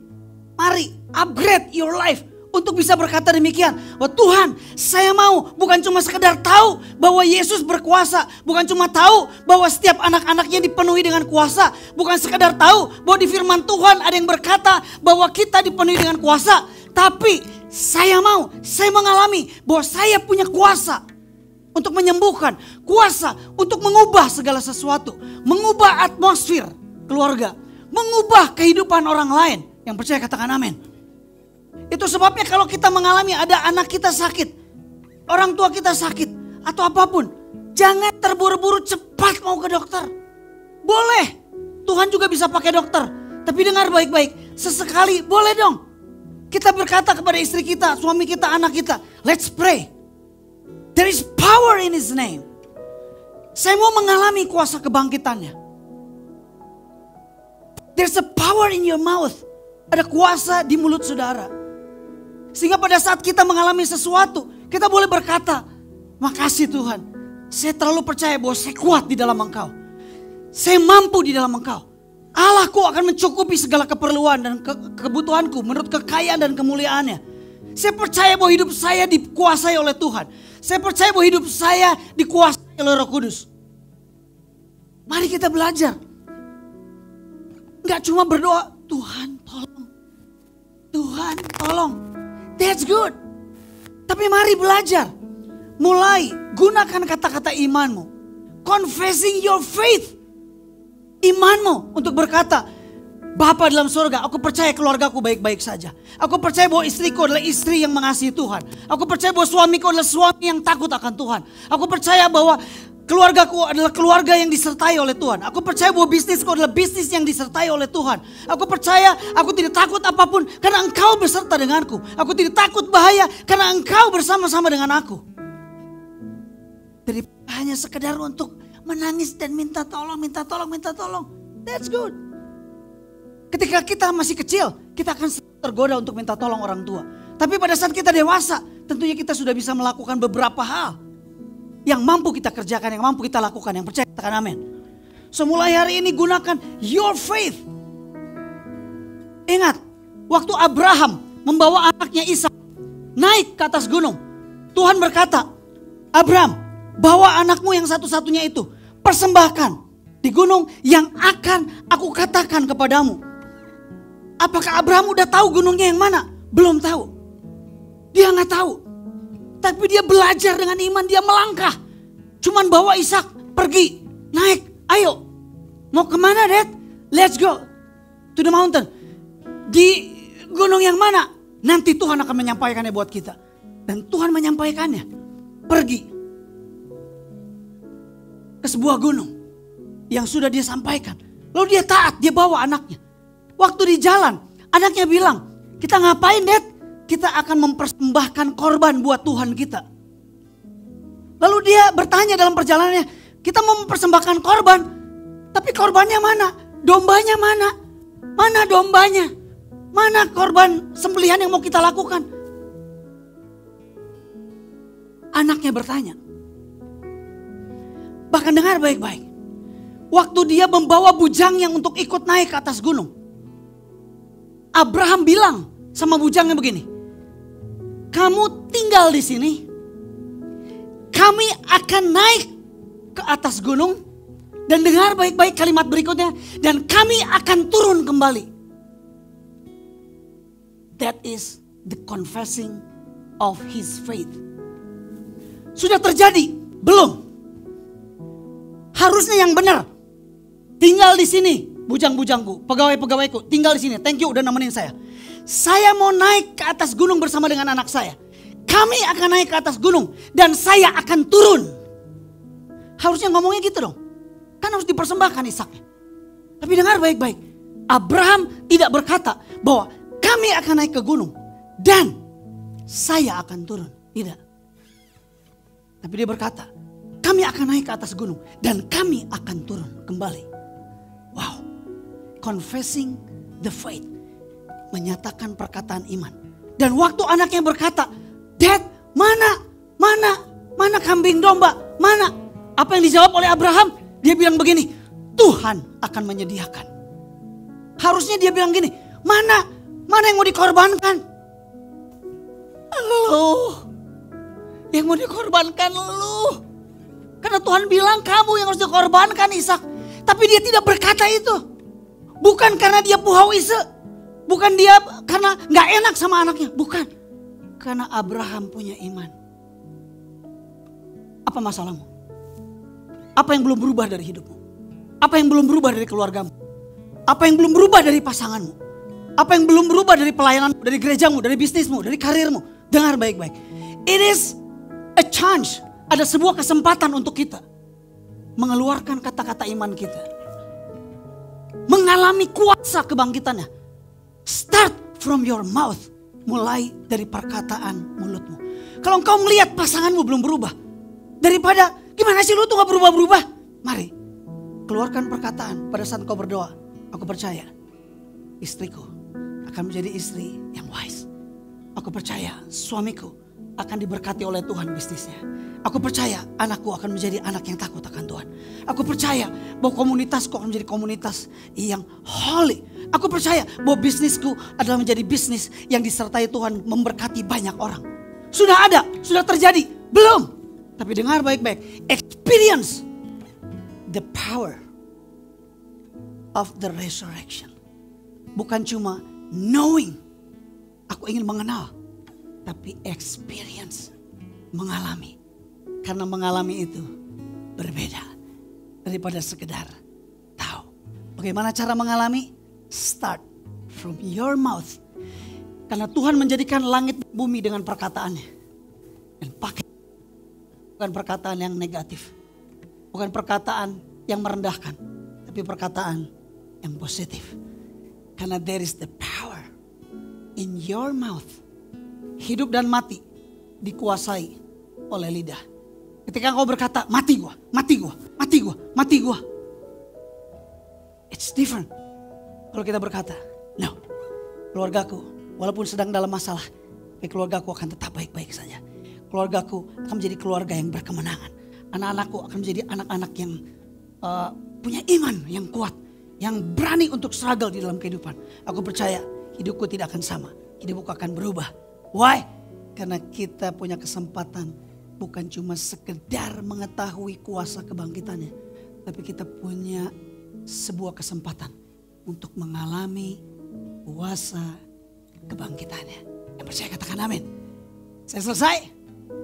mari upgrade your life untuk bisa berkata demikian. Wah Tuhan, saya mau bukan cuma sekedar tahu bahwa Yesus berkuasa. Bukan cuma tahu bahwa setiap anak-anaknya dipenuhi dengan kuasa. Bukan sekedar tahu bahwa di firman Tuhan ada yang berkata bahwa kita dipenuhi dengan kuasa. Tapi saya mengalami bahwa saya punya kuasa untuk menyembuhkan. Kuasa untuk mengubah segala sesuatu. Mengubah atmosfer keluarga. Mengubah kehidupan orang lain. Yang percaya katakan amin. Itu sebabnya kalau kita mengalami ada anak kita sakit, orang tua kita sakit, atau apapun, jangan terburu-buru cepat mau ke dokter. Boleh, Tuhan juga bisa pakai dokter. Tapi dengar baik-baik, sesekali boleh dong. Kita berkata kepada istri kita, suami kita, anak kita, let's pray. There is power in His name. Saya mau mengalami kuasa kebangkitannya. There's a power in your mouth. Ada kuasa di mulut saudara. Sehingga pada saat kita mengalami sesuatu, kita boleh berkata, makasih Tuhan. Saya terlalu percaya bahwa saya kuat di dalam Engkau. Saya mampu di dalam Engkau. Allahku akan mencukupi segala keperluan dan kebutuhanku menurut kekayaan dan kemuliaannya. Saya percaya bahwa hidup saya dikuasai oleh Tuhan. Saya percaya bahwa hidup saya dikuasai oleh Roh Kudus. Mari kita belajar. Gak cuma berdoa, Tuhan tolong. Tuhan tolong. That's good. Tapi mari belajar. Mulai gunakan kata-kata imanmu. Confessing your faith. Imanmu untuk berkata, Bapa dalam surga, aku percaya keluargaku baik-baik saja. Aku percaya bahwa istriku adalah istri yang mengasihi Tuhan. Aku percaya bahwa suamiku adalah suami yang takut akan Tuhan. Aku percaya bahwa keluargaku adalah keluarga yang disertai oleh Tuhan. Aku percaya bahwa bisnisku adalah bisnis yang disertai oleh Tuhan. Aku percaya aku tidak takut apapun karena Engkau beserta denganku. Aku tidak takut bahaya karena Engkau bersama-sama dengan aku. Daripada hanya sekedar untuk menangis dan minta tolong, minta tolong, minta tolong. That's good. Ketika kita masih kecil, kita akan tergoda untuk minta tolong orang tua. Tapi pada saat kita dewasa, tentunya kita sudah bisa melakukan beberapa hal yang mampu kita kerjakan, yang mampu kita lakukan, yang percaya katakan amin. So mulai hari ini gunakan your faith. Ingat, waktu Abraham membawa anaknya Ishak naik ke atas gunung, Tuhan berkata, Abraham, bawa anakmu yang satu-satunya itu, persembahkan di gunung yang akan aku katakan kepadamu. Apakah Abraham udah tahu gunungnya yang mana? Belum tahu. Dia nggak tahu. Tapi dia belajar dengan iman, dia melangkah. Cuman bawa Ishak pergi, naik, ayo. Mau kemana, Dad? Let's go to the mountain. Di gunung yang mana? Nanti Tuhan akan menyampaikannya buat kita. Dan Tuhan menyampaikannya. Pergi ke sebuah gunung yang sudah dia sampaikan. Lalu dia taat, dia bawa anaknya. Waktu di jalan, anaknya bilang, kita ngapain, Dad? Kita akan mempersembahkan korban buat Tuhan kita. Lalu dia bertanya dalam perjalanannya, kita mau mempersembahkan korban, tapi korbannya mana? Dombanya mana? Mana dombanya? Mana korban sembelihan yang mau kita lakukan? Anaknya bertanya. Bahkan dengar baik-baik. Waktu dia membawa bujangnya untuk ikut naik ke atas gunung, Abraham bilang sama bujangnya begini, kamu tinggal di sini, kami akan naik ke atas gunung, dan dengar baik-baik kalimat berikutnya, dan kami akan turun kembali. That is the confessing of his faith. Sudah terjadi? Belum. Harusnya yang benar. Tinggal di sini, bujang-bujangku, pegawai-pegawaiku, tinggal di sini. Thank you udah nemenin saya. Saya mau naik ke atas gunung bersama dengan anak saya. Kami akan naik ke atas gunung dan saya akan turun. Harusnya ngomongnya gitu dong. Kan harus dipersembahkan Ishaknya. Tapi dengar baik-baik. Abraham tidak berkata bahwa kami akan naik ke gunung dan saya akan turun. Tidak. Tapi dia berkata, kami akan naik ke atas gunung dan kami akan turun kembali. Wow. Confessing the faith. Menyatakan perkataan iman. Dan waktu anaknya berkata, Dad, mana kambing domba, mana? Apa yang dijawab oleh Abraham? Dia bilang begini, Tuhan akan menyediakan. Harusnya dia bilang gini, mana yang mau dikorbankan? Lu. Yang mau dikorbankan lu. Karena Tuhan bilang kamu yang harus dikorbankan Ishak. Tapi dia tidak berkata itu. Bukan karena dia puhau ise. Bukan dia karena gak enak sama anaknya. Bukan. Karena Abraham punya iman. Apa masalahmu? Apa yang belum berubah dari hidupmu? Apa yang belum berubah dari keluargamu? Apa yang belum berubah dari pasanganmu? Apa yang belum berubah dari pelayananmu, dari gerejamu, dari bisnismu, dari karirmu? Dengar baik-baik. It is a chance. Ada sebuah kesempatan untuk kita mengeluarkan kata-kata iman kita. Mengalami kuasa kebangkitannya. Start from your mouth. mulai dari perkataan mulutmu. Kalau engkau melihat pasanganmu belum berubah, daripada gimana sih lu tuh gak berubah-berubah, mari keluarkan perkataan pada saat engkau berdoa. Aku percaya istriku akan menjadi istri yang wise. Aku percaya suamiku akan diberkati oleh Tuhan bisnisnya. Aku percaya anakku akan menjadi anak yang takut akan Tuhan. Aku percaya bahwa komunitasku akan menjadi komunitas yang holy. Aku percaya bahwa bisnisku adalah menjadi bisnis yang disertai Tuhan, memberkati banyak orang. Sudah ada, sudah terjadi, belum. Tapi dengar baik-baik, experience the power of the resurrection. Bukan cuma knowing, aku ingin mengenal, tapi experience, mengalami. Karena mengalami itu berbeda daripada sekedar tahu. Bagaimana cara mengalami? Start from your mouth. Karena Tuhan menjadikan langit bumi dengan perkataannya. Dan pakai bukan perkataan yang negatif. Bukan perkataan yang merendahkan. Tapi perkataan yang positif. Karena there is the power in your mouth. Hidup dan mati dikuasai oleh lidah. Ketika engkau berkata, mati gua, mati gua, mati gua, mati gua. It's different. Kalau kita berkata, no, keluargaku walaupun sedang dalam masalah, tapi keluargaku akan tetap baik-baik saja. Keluargaku akan menjadi keluarga yang berkemenangan. Anak-anakku akan menjadi anak-anak yang punya iman yang kuat. Yang berani untuk struggle di dalam kehidupan. Aku percaya hidupku tidak akan sama. Hidupku akan berubah. Why? Karena kita punya kesempatan bukan cuma sekedar mengetahui kuasa kebangkitannya. Tapi kita punya sebuah kesempatan untuk mengalami kuasa kebangkitannya. Yang percaya katakan amin. Saya selesai?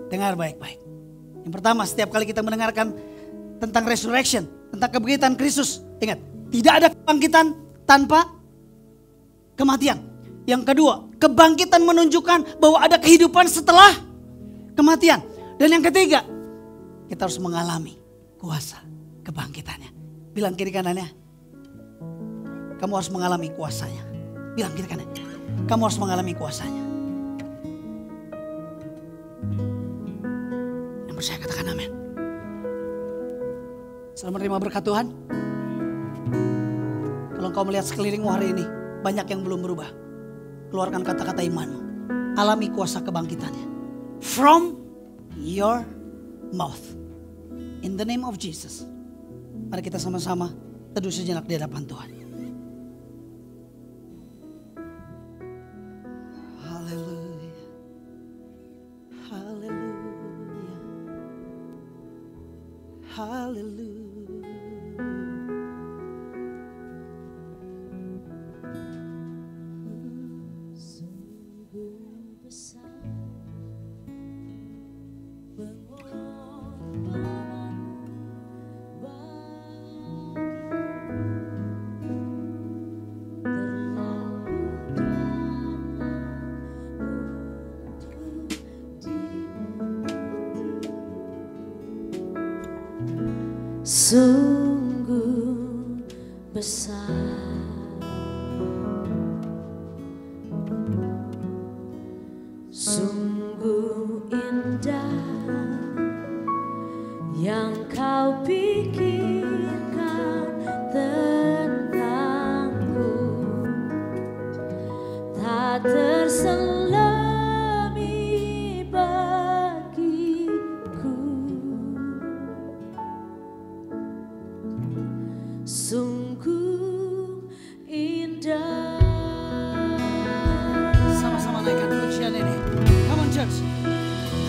Dengar baik-baik. Yang pertama, setiap kali kita mendengarkan tentang resurrection, tentang kebangkitan Kristus, ingat, tidak ada kebangkitan tanpa kematian. Yang kedua, kebangkitan menunjukkan bahwa ada kehidupan setelah kematian. Dan yang ketiga, kita harus mengalami kuasa kebangkitannya. Bilang kiri kanannya, kamu harus mengalami kuasanya. Bilang kiri kanannya, kamu harus mengalami kuasanya. Yang percaya katakan amin. Selamat menerima berkat Tuhan. Kalau engkau melihat sekelilingmu hari ini, banyak yang belum berubah. Keluarkan kata-kata imanmu. Alami kuasa kebangkitannya. From your mouth. In the name of Jesus. Mari kita sama-sama teduh sejenak di hadapan Tuhan. Haleluya. Haleluya. Haleluya. Sungguh besar sungguh indah yang kau pikirkan tentangku, tak terselami bagiku. Sungguh indah. Sama-sama naikkan pujian ini. Come on church.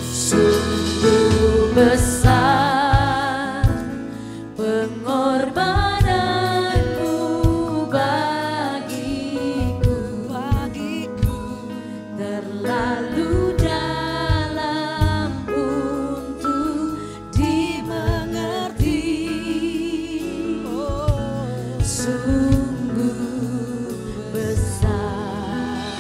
Sungguh besar pengorbananmu bagiku, terlalu dalam untuk dimengerti. Sungguh besar,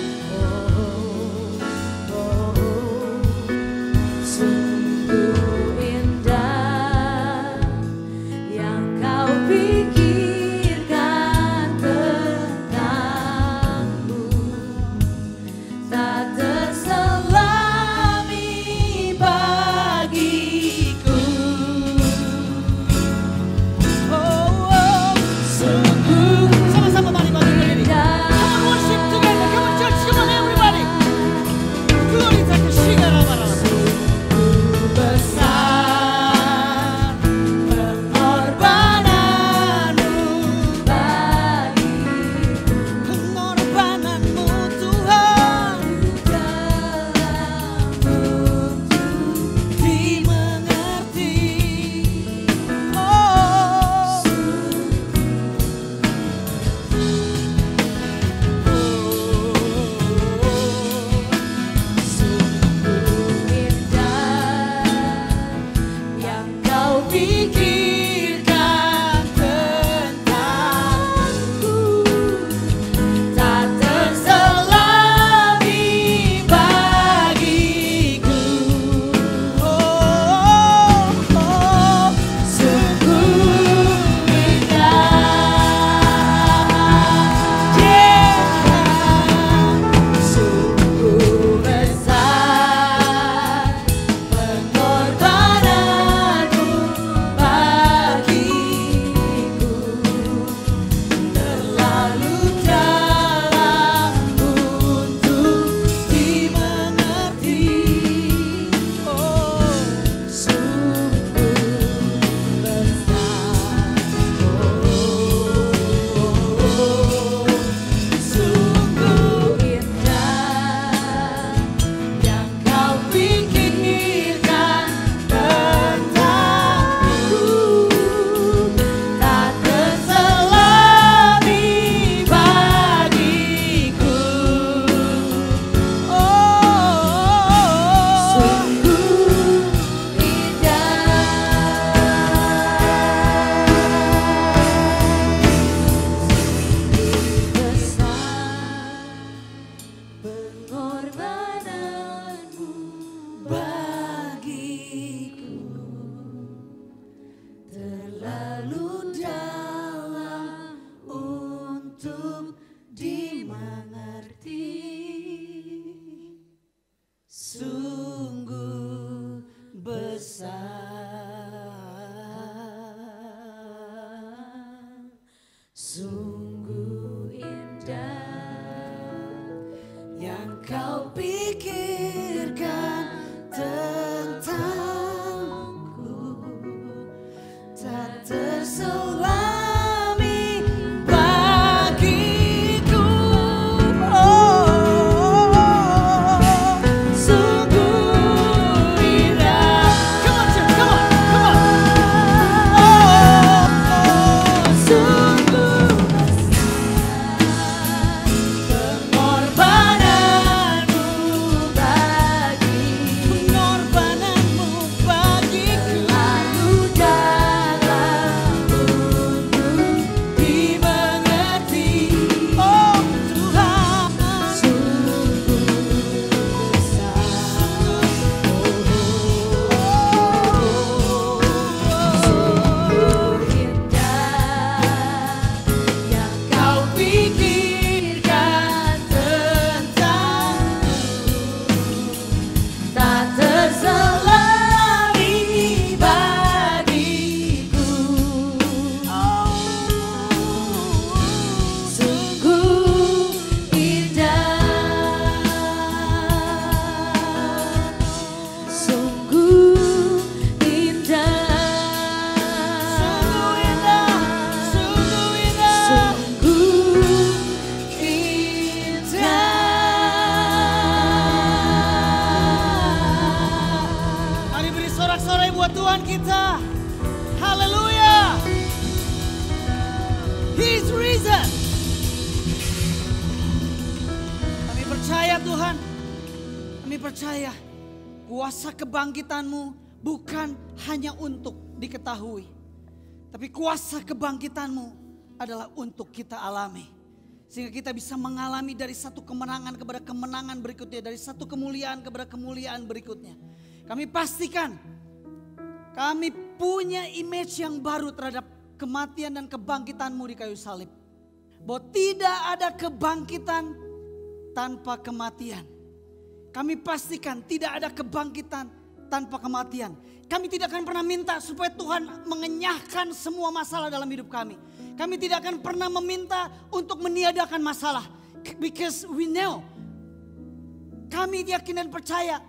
sungguh besar. Sungguh indah Yang kau pikirkan tentangku tak terselami bagiku. Oh, sungguh indah. Come on, church, come on, come on. Oh, sungguh pengorbananmu bagiku, lalu dalam untuk dimengerti. Oh Tuhan, sungguh besar. Sungguh indah yang kau pikirkan tentangku tak terselami bagiku. Sungguh indah, sungguh indah, sungguh indah, sungguh indah, sungguh indah. Mari beri sorak-sorai buat Tuhan kita. Haleluya. He's risen. Kami percaya Tuhan. Kami percaya kuasa kebangkitan-Mu bukan hanya untuk diketahui. Tapi kuasa kebangkitan-Mu adalah untuk kita alami. Sehingga kita bisa mengalami dari satu kemenangan kepada kemenangan berikutnya. Dari satu kemuliaan kepada kemuliaan berikutnya. Kami pastikan kami punya image yang baru terhadap kematian dan kebangkitan-Mu di kayu salib. Bahwa tidak ada kebangkitan tanpa kematian. Kami pastikan tidak ada kebangkitan tanpa kematian. Kami tidak akan pernah minta supaya Tuhan mengenyahkan semua masalah dalam hidup kami. Kami tidak akan pernah meminta untuk meniadakan masalah. Because we know, kami yakin dan percaya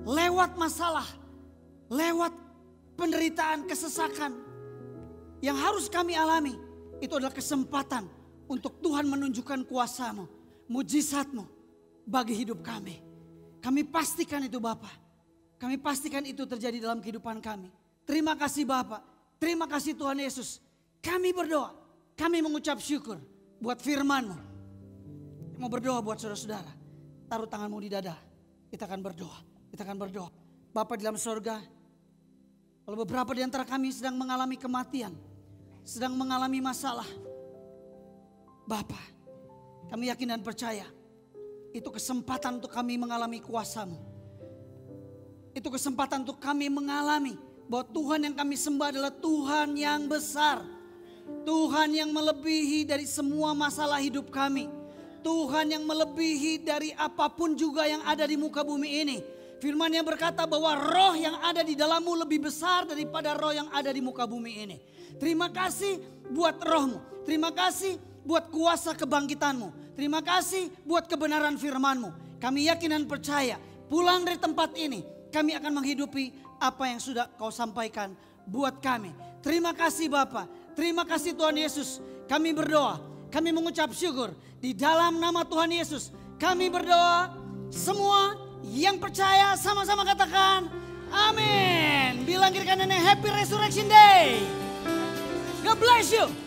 lewat masalah, lewat penderitaan, kesesakan yang harus kami alami, itu adalah kesempatan untuk Tuhan menunjukkan kuasa-Mu, mujizat-Mu bagi hidup kami. Kami pastikan itu Bapa. Kami pastikan itu terjadi dalam kehidupan kami. Terima kasih Bapa. Terima kasih Tuhan Yesus. Kami berdoa. Kami mengucap syukur buat firman-Mu. Mau berdoa buat saudara-saudara. Taruh tanganmu di dada. Kita akan berdoa. Kita akan berdoa. Bapa di dalam sorga. Kalau beberapa di antara kami sedang mengalami kematian. Sedang mengalami masalah. Bapa, kami yakin dan percaya. Itu kesempatan untuk kami mengalami kuasa-Mu. Itu kesempatan untuk kami mengalami bahwa Tuhan yang kami sembah adalah Tuhan yang besar. Tuhan yang melebihi dari semua masalah hidup kami. Tuhan yang melebihi dari apapun juga yang ada di muka bumi ini. Firman-Nya berkata bahwa roh yang ada di dalammu lebih besar daripada roh yang ada di muka bumi ini. Terima kasih buat roh-Mu. Terima kasih buat kuasa kebangkitan-Mu. Terima kasih buat kebenaran firman-Mu. Kami yakin dan percaya pulang dari tempat ini kami akan menghidupi apa yang sudah Kau sampaikan buat kami. Terima kasih Bapa. Terima kasih Tuhan Yesus. Kami berdoa. Kami mengucap syukur. Di dalam nama Tuhan Yesus. Kami berdoa. Semua yang percaya sama-sama katakan amin. Bilang kiri kanannya Happy Resurrection Day. God bless you.